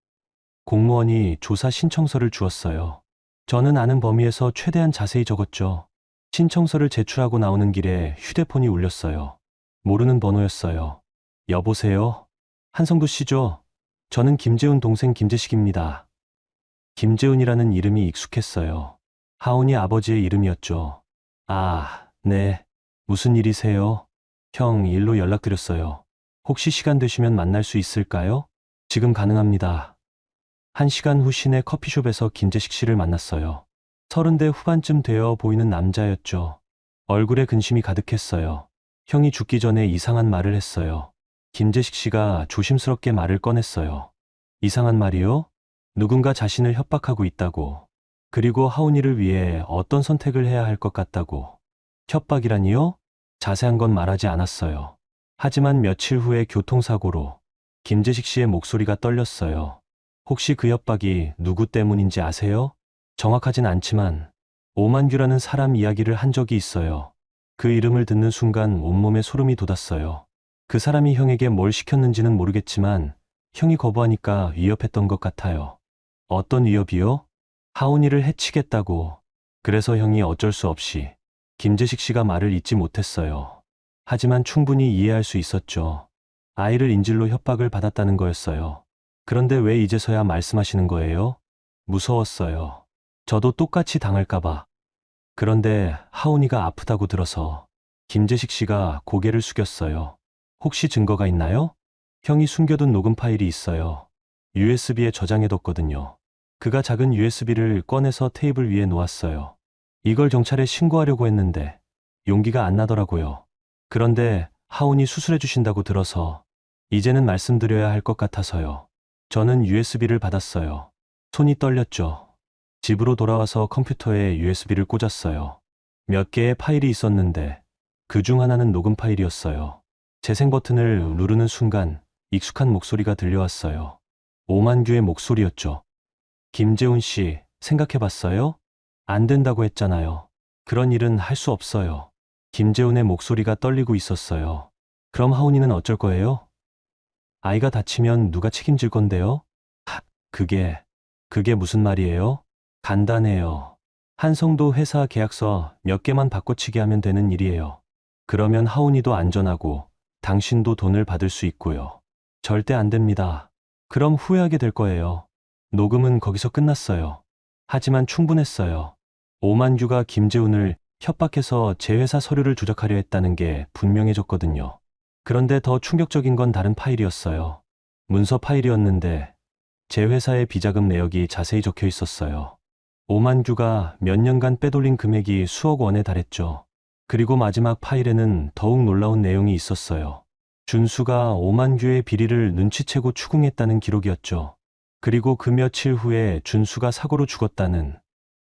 공무원이 조사 신청서를 주었어요. 저는 아는 범위에서 최대한 자세히 적었죠. 신청서를 제출하고 나오는 길에 휴대폰이 울렸어요. 모르는 번호였어요. 여보세요? 한성도 씨죠? 저는 김재훈 동생 김재식입니다. 김재훈이라는 이름이 익숙했어요. 하온이 아버지의 이름이었죠. 아, 네. 무슨 일이세요? 형, 일로 연락드렸어요. 혹시 시간 되시면 만날 수 있을까요? 지금 가능합니다. 1시간 후 시내 커피숍에서 김재식 씨를 만났어요. 30대 후반쯤 되어 보이는 남자였죠. 얼굴에 근심이 가득했어요. 형이 죽기 전에 이상한 말을 했어요. 김재식 씨가 조심스럽게 말을 꺼냈어요. 이상한 말이요? 누군가 자신을 협박하고 있다고. 그리고 하온이를 위해 어떤 선택을 해야 할 것 같다고. 협박이라니요? 자세한 건 말하지 않았어요. 하지만 며칠 후에 교통사고로 김재식 씨의 목소리가 떨렸어요. 혹시 그 협박이 누구 때문인지 아세요? 정확하진 않지만 오만규라는 사람 이야기를 한 적이 있어요. 그 이름을 듣는 순간 온몸에 소름이 돋았어요. 그 사람이 형에게 뭘 시켰는지는 모르겠지만 형이 거부하니까 위협했던 것 같아요. 어떤 위협이요? 하온이를 해치겠다고. 그래서 형이 어쩔 수 없이 김재식 씨가 말을 잇지 못했어요. 하지만 충분히 이해할 수 있었죠. 아이를 인질로 협박을 받았다는 거였어요. 그런데 왜 이제서야 말씀하시는 거예요? 무서웠어요. 저도 똑같이 당할까봐. 그런데 하온이가 아프다고 들어서. 김재식 씨가 고개를 숙였어요. 혹시 증거가 있나요? 형이 숨겨둔 녹음 파일이 있어요. USB에 저장해뒀거든요. 그가 작은 USB를 꺼내서 테이블 위에 놓았어요. 이걸 경찰에 신고하려고 했는데 용기가 안 나더라고요. 그런데 하온이 수술해 주신다고 들어서 이제는 말씀드려야 할 것 같아서요. 저는 USB를 받았어요. 손이 떨렸죠. 집으로 돌아와서 컴퓨터에 USB를 꽂았어요. 몇 개의 파일이 있었는데 그 중 하나는 녹음 파일이었어요. 재생 버튼을 누르는 순간 익숙한 목소리가 들려왔어요. 오만규의 목소리였죠. 김재훈 씨, 생각해봤어요? 안 된다고 했잖아요. 그런 일은 할 수 없어요. 김재훈의 목소리가 떨리고 있었어요. 그럼 하온이는 어쩔 거예요? 아이가 다치면 누가 책임질 건데요? 그게 무슨 말이에요? 간단해요. 한성도 회사 계약서 몇 개만 바꿔치기 하면 되는 일이에요. 그러면 하온이도 안전하고 당신도 돈을 받을 수 있고요. 절대 안 됩니다. 그럼 후회하게 될 거예요. 녹음은 거기서 끝났어요. 하지만 충분했어요. 오만규가 김재훈을 협박해서 제 회사 서류를 조작하려 했다는 게 분명해졌거든요. 그런데 더 충격적인 건 다른 파일이었어요. 문서 파일이었는데 제 회사의 비자금 내역이 자세히 적혀 있었어요. 오만규가 몇 년간 빼돌린 금액이 수억 원에 달했죠. 그리고 마지막 파일에는 더욱 놀라운 내용이 있었어요. 준수가 오만규의 비리를 눈치채고 추궁했다는 기록이었죠. 그리고 그 며칠 후에 준수가 사고로 죽었다는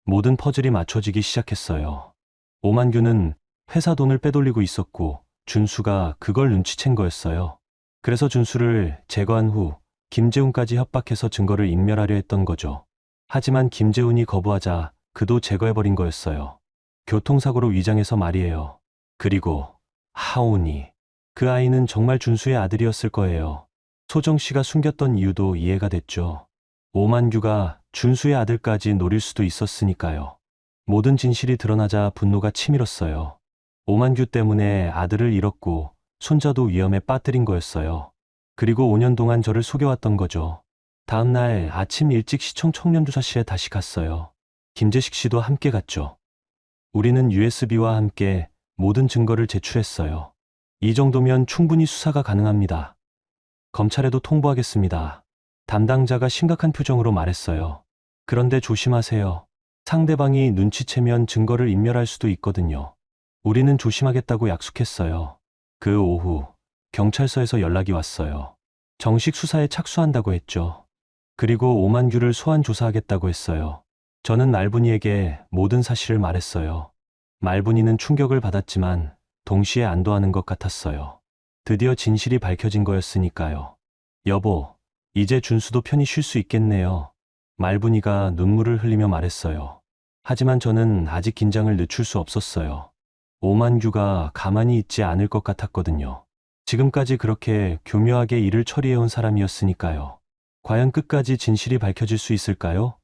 모든 퍼즐이 맞춰지기 시작했어요. 오만규는 회사 돈을 빼돌리고 있었고 준수가 그걸 눈치챈 거였어요. 그래서 준수를 제거한 후 김재훈까지 협박해서 증거를 인멸하려 했던 거죠. 하지만 김재훈이 거부하자 그도 제거해버린 거였어요. 교통사고로 위장해서 말이에요. 그리고 하온이 그 아이는 정말 준수의 아들이었을 거예요. 소정 씨가 숨겼던 이유도 이해가 됐죠. 오만규가 준수의 아들까지 노릴 수도 있었으니까요. 모든 진실이 드러나자 분노가 치밀었어요. 오만규 때문에 아들을 잃었고 손자도 위험에 빠뜨린 거였어요. 그리고 5년 동안 저를 속여왔던 거죠. 다음 날 아침 일찍 시청 청년조사실에 다시 갔어요. 김재식 씨도 함께 갔죠. 우리는 USB와 함께 모든 증거를 제출했어요. 이 정도면 충분히 수사가 가능합니다. 검찰에도 통보하겠습니다. 담당자가 심각한 표정으로 말했어요. 그런데 조심하세요. 상대방이 눈치채면 증거를 인멸할 수도 있거든요. 우리는 조심하겠다고 약속했어요. 그 오후 경찰서에서 연락이 왔어요. 정식 수사에 착수한다고 했죠. 그리고 오만규를 소환 조사하겠다고 했어요. 저는 말분이에게 모든 사실을 말했어요. 말분이는 충격을 받았지만 동시에 안도하는 것 같았어요. 드디어 진실이 밝혀진 거였으니까요. 여보, 이제 준수도 편히 쉴 수 있겠네요. 말분이가 눈물을 흘리며 말했어요. 하지만 저는 아직 긴장을 늦출 수 없었어요. 오만규가 가만히 있지 않을 것 같았거든요. 지금까지 그렇게 교묘하게 일을 처리해온 사람이었으니까요. 과연 끝까지 진실이 밝혀질 수 있을까요?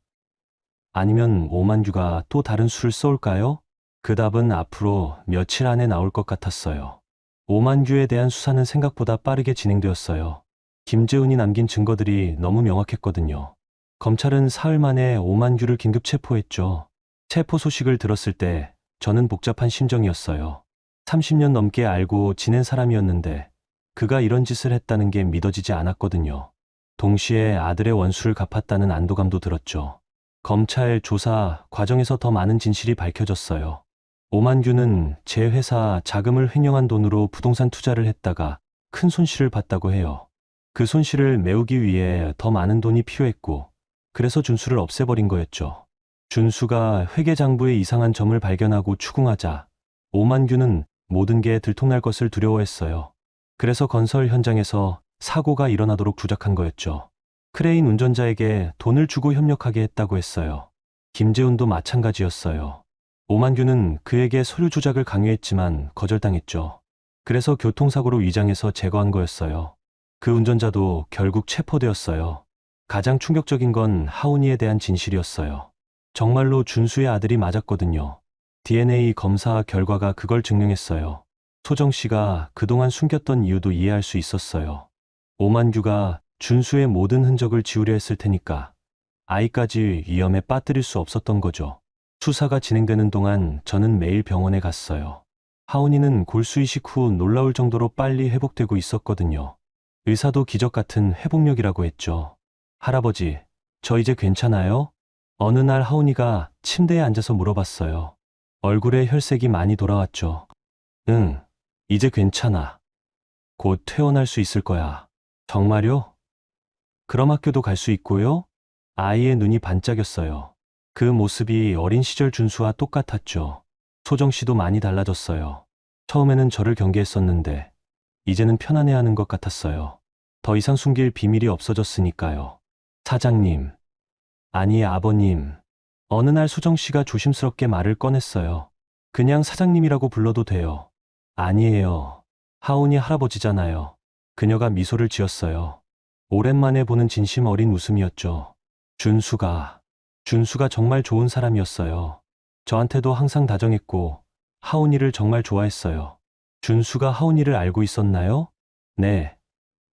아니면 오만규가 또 다른 수를 써올까요? 그 답은 앞으로 며칠 안에 나올 것 같았어요. 오만규에 대한 수사는 생각보다 빠르게 진행되었어요. 김재훈이 남긴 증거들이 너무 명확했거든요. 검찰은 사흘 만에 오만규를 긴급 체포했죠. 체포 소식을 들었을 때 저는 복잡한 심정이었어요. 30년 넘게 알고 지낸 사람이었는데 그가 이런 짓을 했다는 게 믿어지지 않았거든요. 동시에 아들의 원수를 갚았다는 안도감도 들었죠. 검찰 조사 과정에서 더 많은 진실이 밝혀졌어요. 오만규는 제 회사 자금을 횡령한 돈으로 부동산 투자를 했다가 큰 손실을 봤다고 해요. 그 손실을 메우기 위해 더 많은 돈이 필요했고 그래서 준수를 없애버린 거였죠. 준수가 회계장부에 이상한 점을 발견하고 추궁하자 오만규는 모든 게 들통날 것을 두려워했어요. 그래서 건설 현장에서 사고가 일어나도록 조작한 거였죠. 크레인 운전자에게 돈을 주고 협력하게 했다고 했어요. 김재훈도 마찬가지였어요. 오만규는 그에게 서류 조작을 강요했지만 거절당했죠. 그래서 교통사고로 위장해서 제거한 거였어요. 그 운전자도 결국 체포되었어요. 가장 충격적인 건 하온이에 대한 진실이었어요. 정말로 준수의 아들이 맞았거든요. DNA 검사 결과가 그걸 증명했어요. 소정 씨가 그동안 숨겼던 이유도 이해할 수 있었어요. 오만규가 준수의 모든 흔적을 지우려 했을 테니까 아이까지 위험에 빠뜨릴 수 없었던 거죠. 수사가 진행되는 동안 저는 매일 병원에 갔어요. 하온이는 골수 이식 후 놀라울 정도로 빨리 회복되고 있었거든요. 의사도 기적 같은 회복력이라고 했죠. 할아버지, 저 이제 괜찮아요? 어느 날 하온이가 침대에 앉아서 물어봤어요. 얼굴에 혈색이 많이 돌아왔죠. 응, 이제 괜찮아. 곧 퇴원할 수 있을 거야. 정말요? 그럼 학교도 갈 수 있고요? 아이의 눈이 반짝였어요. 그 모습이 어린 시절 준수와 똑같았죠. 소정 씨도 많이 달라졌어요. 처음에는 저를 경계했었는데 이제는 편안해하는 것 같았어요. 더 이상 숨길 비밀이 없어졌으니까요. 사장님. 아니, 아버님. 어느 날 소정 씨가 조심스럽게 말을 꺼냈어요. 그냥 사장님이라고 불러도 돼요. 아니에요. 하온이 할아버지잖아요. 그녀가 미소를 지었어요. 오랜만에 보는 진심 어린 웃음이었죠. 준수가 정말 좋은 사람이었어요. 저한테도 항상 다정했고 하온이를 정말 좋아했어요. 준수가 하온이를 알고 있었나요? 네.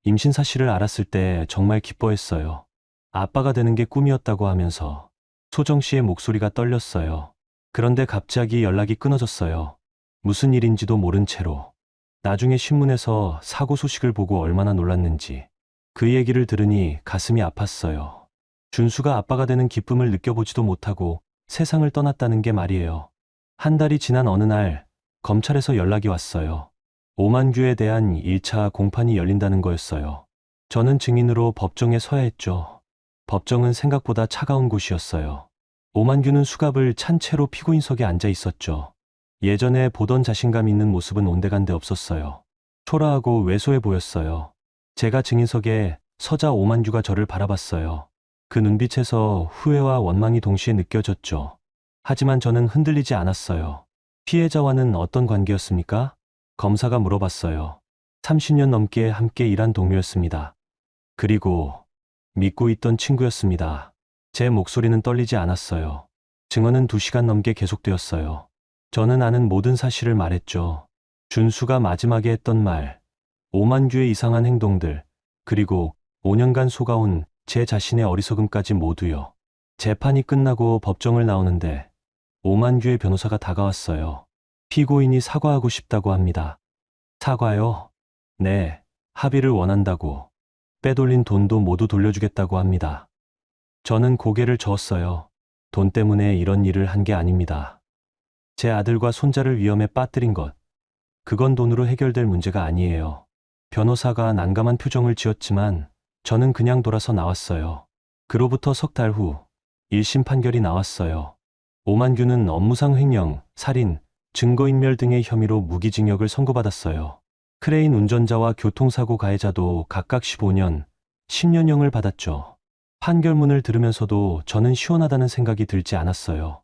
임신 사실을 알았을 때 정말 기뻐했어요. 아빠가 되는 게 꿈이었다고 하면서. 소정 씨의 목소리가 떨렸어요. 그런데 갑자기 연락이 끊어졌어요. 무슨 일인지도 모른 채로. 나중에 신문에서 사고 소식을 보고 얼마나 놀랐는지. 그 얘기를 들으니 가슴이 아팠어요. 준수가 아빠가 되는 기쁨을 느껴보지도 못하고 세상을 떠났다는 게 말이에요. 한 달이 지난 어느 날 검찰에서 연락이 왔어요. 오만규에 대한 1차 공판이 열린다는 거였어요. 저는 증인으로 법정에 서야 했죠. 법정은 생각보다 차가운 곳이었어요. 오만규는 수갑을 찬 채로 피고인석에 앉아 있었죠. 예전에 보던 자신감 있는 모습은 온데간데 없었어요. 초라하고 왜소해 보였어요. 제가 증인석에 서자 오만규가 저를 바라봤어요. 그 눈빛에서 후회와 원망이 동시에 느껴졌죠. 하지만 저는 흔들리지 않았어요. 피해자와는 어떤 관계였습니까? 검사가 물어봤어요. 30년 넘게 함께 일한 동료였습니다. 그리고 믿고 있던 친구였습니다. 제 목소리는 떨리지 않았어요. 증언은 2시간 넘게 계속되었어요. 저는 아는 모든 사실을 말했죠. 준수가 마지막에 했던 말, 오만규의 이상한 행동들, 그리고 5년간 속아온 제 자신의 어리석음까지 모두요. 재판이 끝나고 법정을 나오는데 오만규의 변호사가 다가왔어요. 피고인이 사과하고 싶다고 합니다. 사과요? 네, 합의를 원한다고. 빼돌린 돈도 모두 돌려주겠다고 합니다. 저는 고개를 저었어요. 돈 때문에 이런 일을 한 게 아닙니다. 제 아들과 손자를 위험에 빠뜨린 것, 그건 돈으로 해결될 문제가 아니에요. 변호사가 난감한 표정을 지었지만 저는 그냥 돌아서 나왔어요. 그로부터 석 달 후 1심 판결이 나왔어요. 오만규는 업무상 횡령, 살인, 증거인멸 등의 혐의로 무기징역을 선고받았어요. 크레인 운전자와 교통사고 가해자도 각각 15년, 10년형을 받았죠. 판결문을 들으면서도 저는 시원하다는 생각이 들지 않았어요.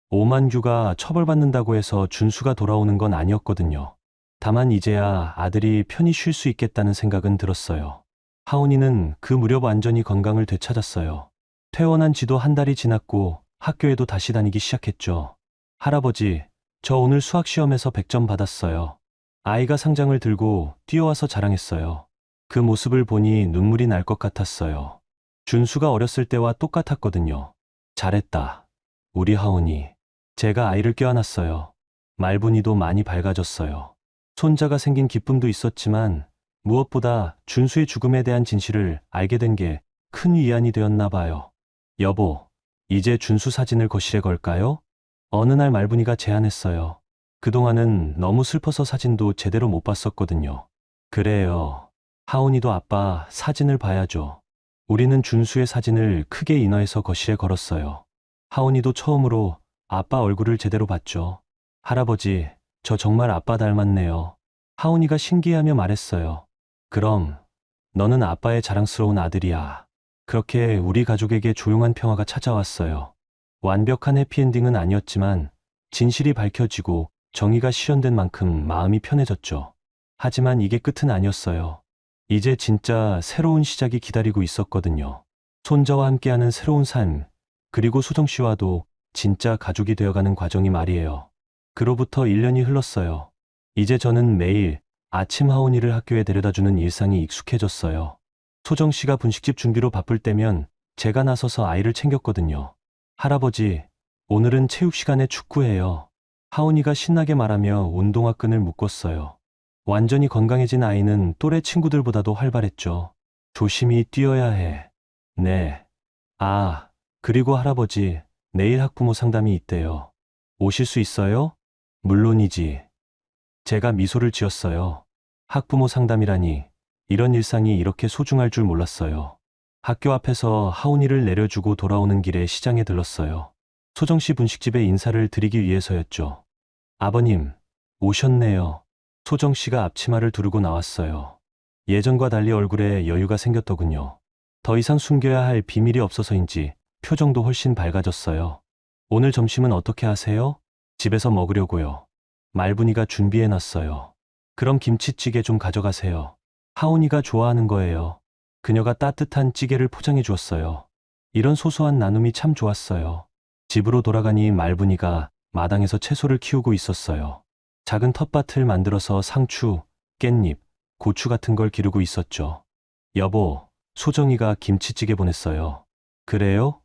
오만규가 처벌받는다고 해서 준수가 돌아오는 건 아니었거든요. 다만 이제야 아들이 편히 쉴 수 있겠다는 생각은 들었어요. 하온이는 그 무렵 완전히 건강을 되찾았어요. 퇴원한 지도 한 달이 지났고 학교에도 다시 다니기 시작했죠. 할아버지, 저 오늘 수학시험에서 100점 받았어요. 아이가 상장을 들고 뛰어와서 자랑했어요. 그 모습을 보니 눈물이 날 것 같았어요. 준수가 어렸을 때와 똑같았거든요. 잘했다. 우리 하온이. 제가 아이를 껴안았어요. 말분이도 많이 밝아졌어요. 손자가 생긴 기쁨도 있었지만 무엇보다 준수의 죽음에 대한 진실을 알게 된 게 큰 위안이 되었나 봐요. 여보, 이제 준수 사진을 거실에 걸까요? 어느 날 말분이가 제안했어요. 그동안은 너무 슬퍼서 사진도 제대로 못 봤었거든요. 그래요. 하온이도 아빠 사진을 봐야죠. 우리는 준수의 사진을 크게 인화해서 거실에 걸었어요. 하온이도 처음으로 아빠 얼굴을 제대로 봤죠. 할아버지, 저 정말 아빠 닮았네요. 하온이가 신기해하며 말했어요. 그럼 너는 아빠의 자랑스러운 아들이야. 그렇게 우리 가족에게 조용한 평화가 찾아왔어요. 완벽한 해피엔딩은 아니었지만 진실이 밝혀지고 정의가 실현된 만큼 마음이 편해졌죠. 하지만 이게 끝은 아니었어요. 이제 진짜 새로운 시작이 기다리고 있었거든요. 손자와 함께하는 새로운 삶, 그리고 수정 씨와도 진짜 가족이 되어가는 과정이 말이에요. 그로부터 1년이 흘렀어요. 이제 저는 매일 아침 하온이를 학교에 데려다주는 일상이 익숙해졌어요. 소정 씨가 분식집 준비로 바쁠 때면 제가 나서서 아이를 챙겼거든요. 할아버지, 오늘은 체육 시간에 축구해요. 하온이가 신나게 말하며 운동화 끈을 묶었어요. 완전히 건강해진 아이는 또래 친구들보다도 활발했죠. 조심히 뛰어야 해. 네. 아, 그리고 할아버지, 내일 학부모 상담이 있대요. 오실 수 있어요? 물론이지. 제가 미소를 지었어요. 학부모 상담이라니, 이런 일상이 이렇게 소중할 줄 몰랐어요. 학교 앞에서 하온이를 내려주고 돌아오는 길에 시장에 들렀어요. 소정씨 분식집에 인사를 드리기 위해서였죠. 아버님, 오셨네요. 소정씨가 앞치마를 두르고 나왔어요. 예전과 달리 얼굴에 여유가 생겼더군요. 더 이상 숨겨야 할 비밀이 없어서인지 표정도 훨씬 밝아졌어요. 오늘 점심은 어떻게 하세요? 집에서 먹으려고요. 말분이가 준비해놨어요. 그럼 김치찌개 좀 가져가세요. 하온이가 좋아하는 거예요. 그녀가 따뜻한 찌개를 포장해 주었어요. 이런 소소한 나눔이 참 좋았어요. 집으로 돌아가니 말분이가 마당에서 채소를 키우고 있었어요. 작은 텃밭을 만들어서 상추, 깻잎, 고추 같은 걸 기르고 있었죠. 여보, 소정이가 김치찌개 보냈어요. 그래요?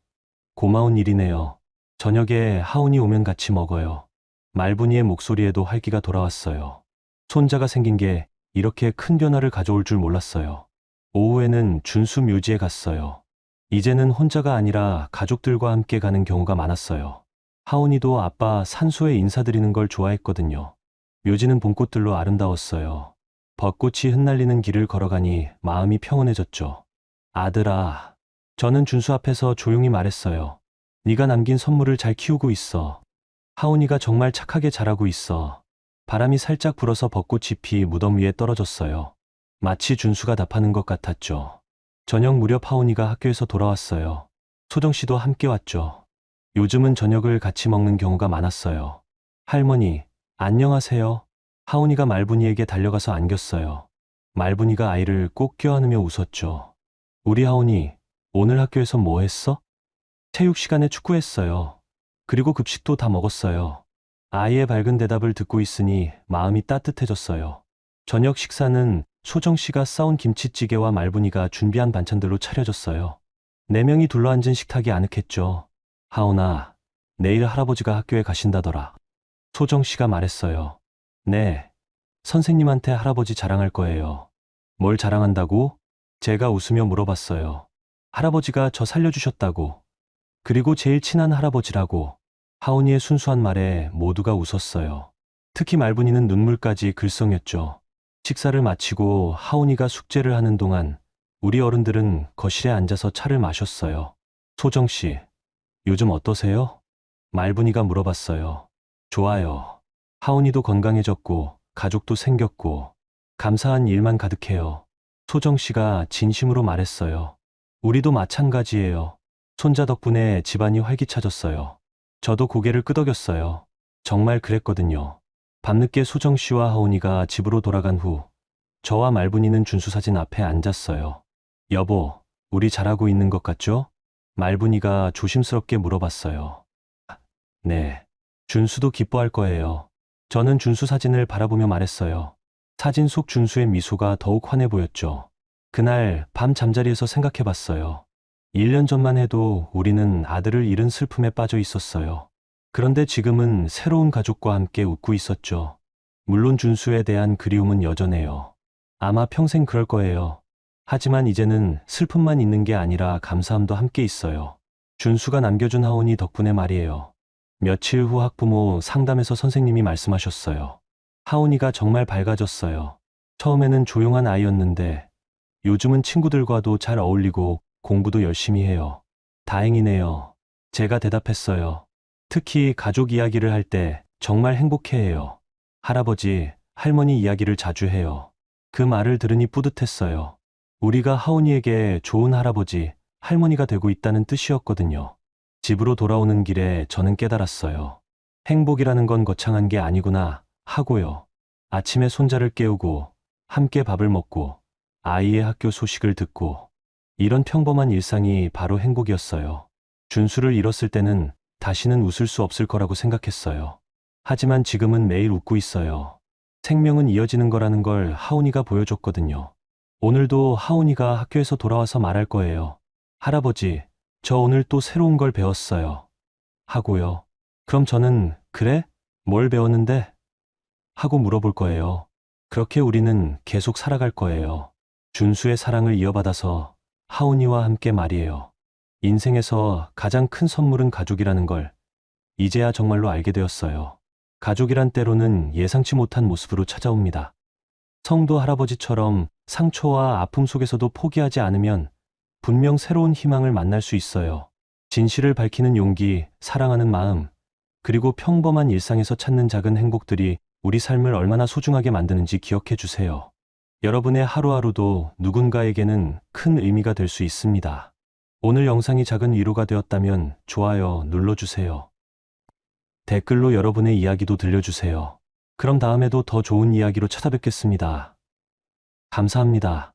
고마운 일이네요. 저녁에 하온이 오면 같이 먹어요. 말분이의 목소리에도 활기가 돌아왔어요. 손자가 생긴 게 이렇게 큰 변화를 가져올 줄 몰랐어요. 오후에는 준수 묘지에 갔어요. 이제는 혼자가 아니라 가족들과 함께 가는 경우가 많았어요. 하온이도 아빠 산소에 인사드리는 걸 좋아했거든요. 묘지는 봄꽃들로 아름다웠어요. 벚꽃이 흩날리는 길을 걸어가니 마음이 평온해졌죠. 아들아, 저는 준수 앞에서 조용히 말했어요. 네가 남긴 선물을 잘 키우고 있어. 하온이가 정말 착하게 자라고 있어. 바람이 살짝 불어서 벚꽃잎이 무덤 위에 떨어졌어요. 마치 준수가 답하는 것 같았죠. 저녁 무렵 하온이가 학교에서 돌아왔어요. 소정 씨도 함께 왔죠. 요즘은 저녁을 같이 먹는 경우가 많았어요. 할머니, 안녕하세요. 하온이가 말분이에게 달려가서 안겼어요. 말분이가 아이를 꼭 껴안으며 웃었죠. 우리 하온이 오늘 학교에서 뭐 했어? 체육 시간에 축구했어요. 그리고 급식도 다 먹었어요. 아이의 밝은 대답을 듣고 있으니 마음이 따뜻해졌어요. 저녁 식사는 소정 씨가 싸온 김치찌개와 말분이가 준비한 반찬들로 차려졌어요. 네 명이 둘러앉은 식탁이 아늑했죠. 하온아, 내일 할아버지가 학교에 가신다더라. 소정 씨가 말했어요. 네, 선생님한테 할아버지 자랑할 거예요. 뭘 자랑한다고? 제가 웃으며 물어봤어요. 할아버지가 저 살려주셨다고. 그리고 제일 친한 할아버지라고. 하온이의 순수한 말에 모두가 웃었어요. 특히 말분이는 눈물까지 글썽였죠. 식사를 마치고 하온이가 숙제를 하는 동안 우리 어른들은 거실에 앉아서 차를 마셨어요. 소정 씨, 요즘 어떠세요? 말분이가 물어봤어요. 좋아요. 하온이도 건강해졌고 가족도 생겼고 감사한 일만 가득해요. 소정 씨가 진심으로 말했어요. 우리도 마찬가지예요. 손자 덕분에 집안이 활기차졌어요. 저도 고개를 끄덕였어요. 정말 그랬거든요. 밤늦게 소정 씨와 하온이가 집으로 돌아간 후 저와 말분이는 준수 사진 앞에 앉았어요. 여보, 우리 잘하고 있는 것 같죠? 말분이가 조심스럽게 물어봤어요. 네. 준수도 기뻐할 거예요. 저는 준수 사진을 바라보며 말했어요. 사진 속 준수의 미소가 더욱 환해 보였죠. 그날 밤 잠자리에서 생각해봤어요. 1년 전만 해도 우리는 아들을 잃은 슬픔에 빠져 있었어요. 그런데 지금은 새로운 가족과 함께 웃고 있었죠. 물론 준수에 대한 그리움은 여전해요. 아마 평생 그럴 거예요. 하지만 이제는 슬픔만 있는 게 아니라 감사함도 함께 있어요. 준수가 남겨준 하온이 덕분에 말이에요. 며칠 후 학부모 상담에서 선생님이 말씀하셨어요. 하온이가 정말 밝아졌어요. 처음에는 조용한 아이였는데 요즘은 친구들과도 잘 어울리고 공부도 열심히 해요. 다행이네요. 제가 대답했어요. 특히 가족 이야기를 할 때 정말 행복해해요. 할아버지, 할머니 이야기를 자주 해요. 그 말을 들으니 뿌듯했어요. 우리가 하온이에게 좋은 할아버지, 할머니가 되고 있다는 뜻이었거든요. 집으로 돌아오는 길에 저는 깨달았어요. 행복이라는 건 거창한 게 아니구나 하고요. 아침에 손자를 깨우고 함께 밥을 먹고 아이의 학교 소식을 듣고 이런 평범한 일상이 바로 행복이었어요. 준수를 잃었을 때는 다시는 웃을 수 없을 거라고 생각했어요. 하지만 지금은 매일 웃고 있어요. 생명은 이어지는 거라는 걸 하온이가 보여줬거든요. 오늘도 하온이가 학교에서 돌아와서 말할 거예요. 할아버지, 저 오늘 또 새로운 걸 배웠어요. 하고요. 그럼 저는 그래? 뭘 배웠는데? 하고 물어볼 거예요. 그렇게 우리는 계속 살아갈 거예요. 준수의 사랑을 이어받아서 하온이와 함께 말이에요. 인생에서 가장 큰 선물은 가족이라는 걸 이제야 정말로 알게 되었어요. 가족이란 때로는 예상치 못한 모습으로 찾아옵니다. 성도 할아버지처럼 상처와 아픔 속에서도 포기하지 않으면 분명 새로운 희망을 만날 수 있어요. 진실을 밝히는 용기, 사랑하는 마음, 그리고 평범한 일상에서 찾는 작은 행복들이 우리 삶을 얼마나 소중하게 만드는지 기억해 주세요. 여러분의 하루하루도 누군가에게는 큰 의미가 될 수 있습니다. 오늘 영상이 작은 위로가 되었다면 좋아요 눌러주세요. 댓글로 여러분의 이야기도 들려주세요. 그럼 다음에도 더 좋은 이야기로 찾아뵙겠습니다. 감사합니다.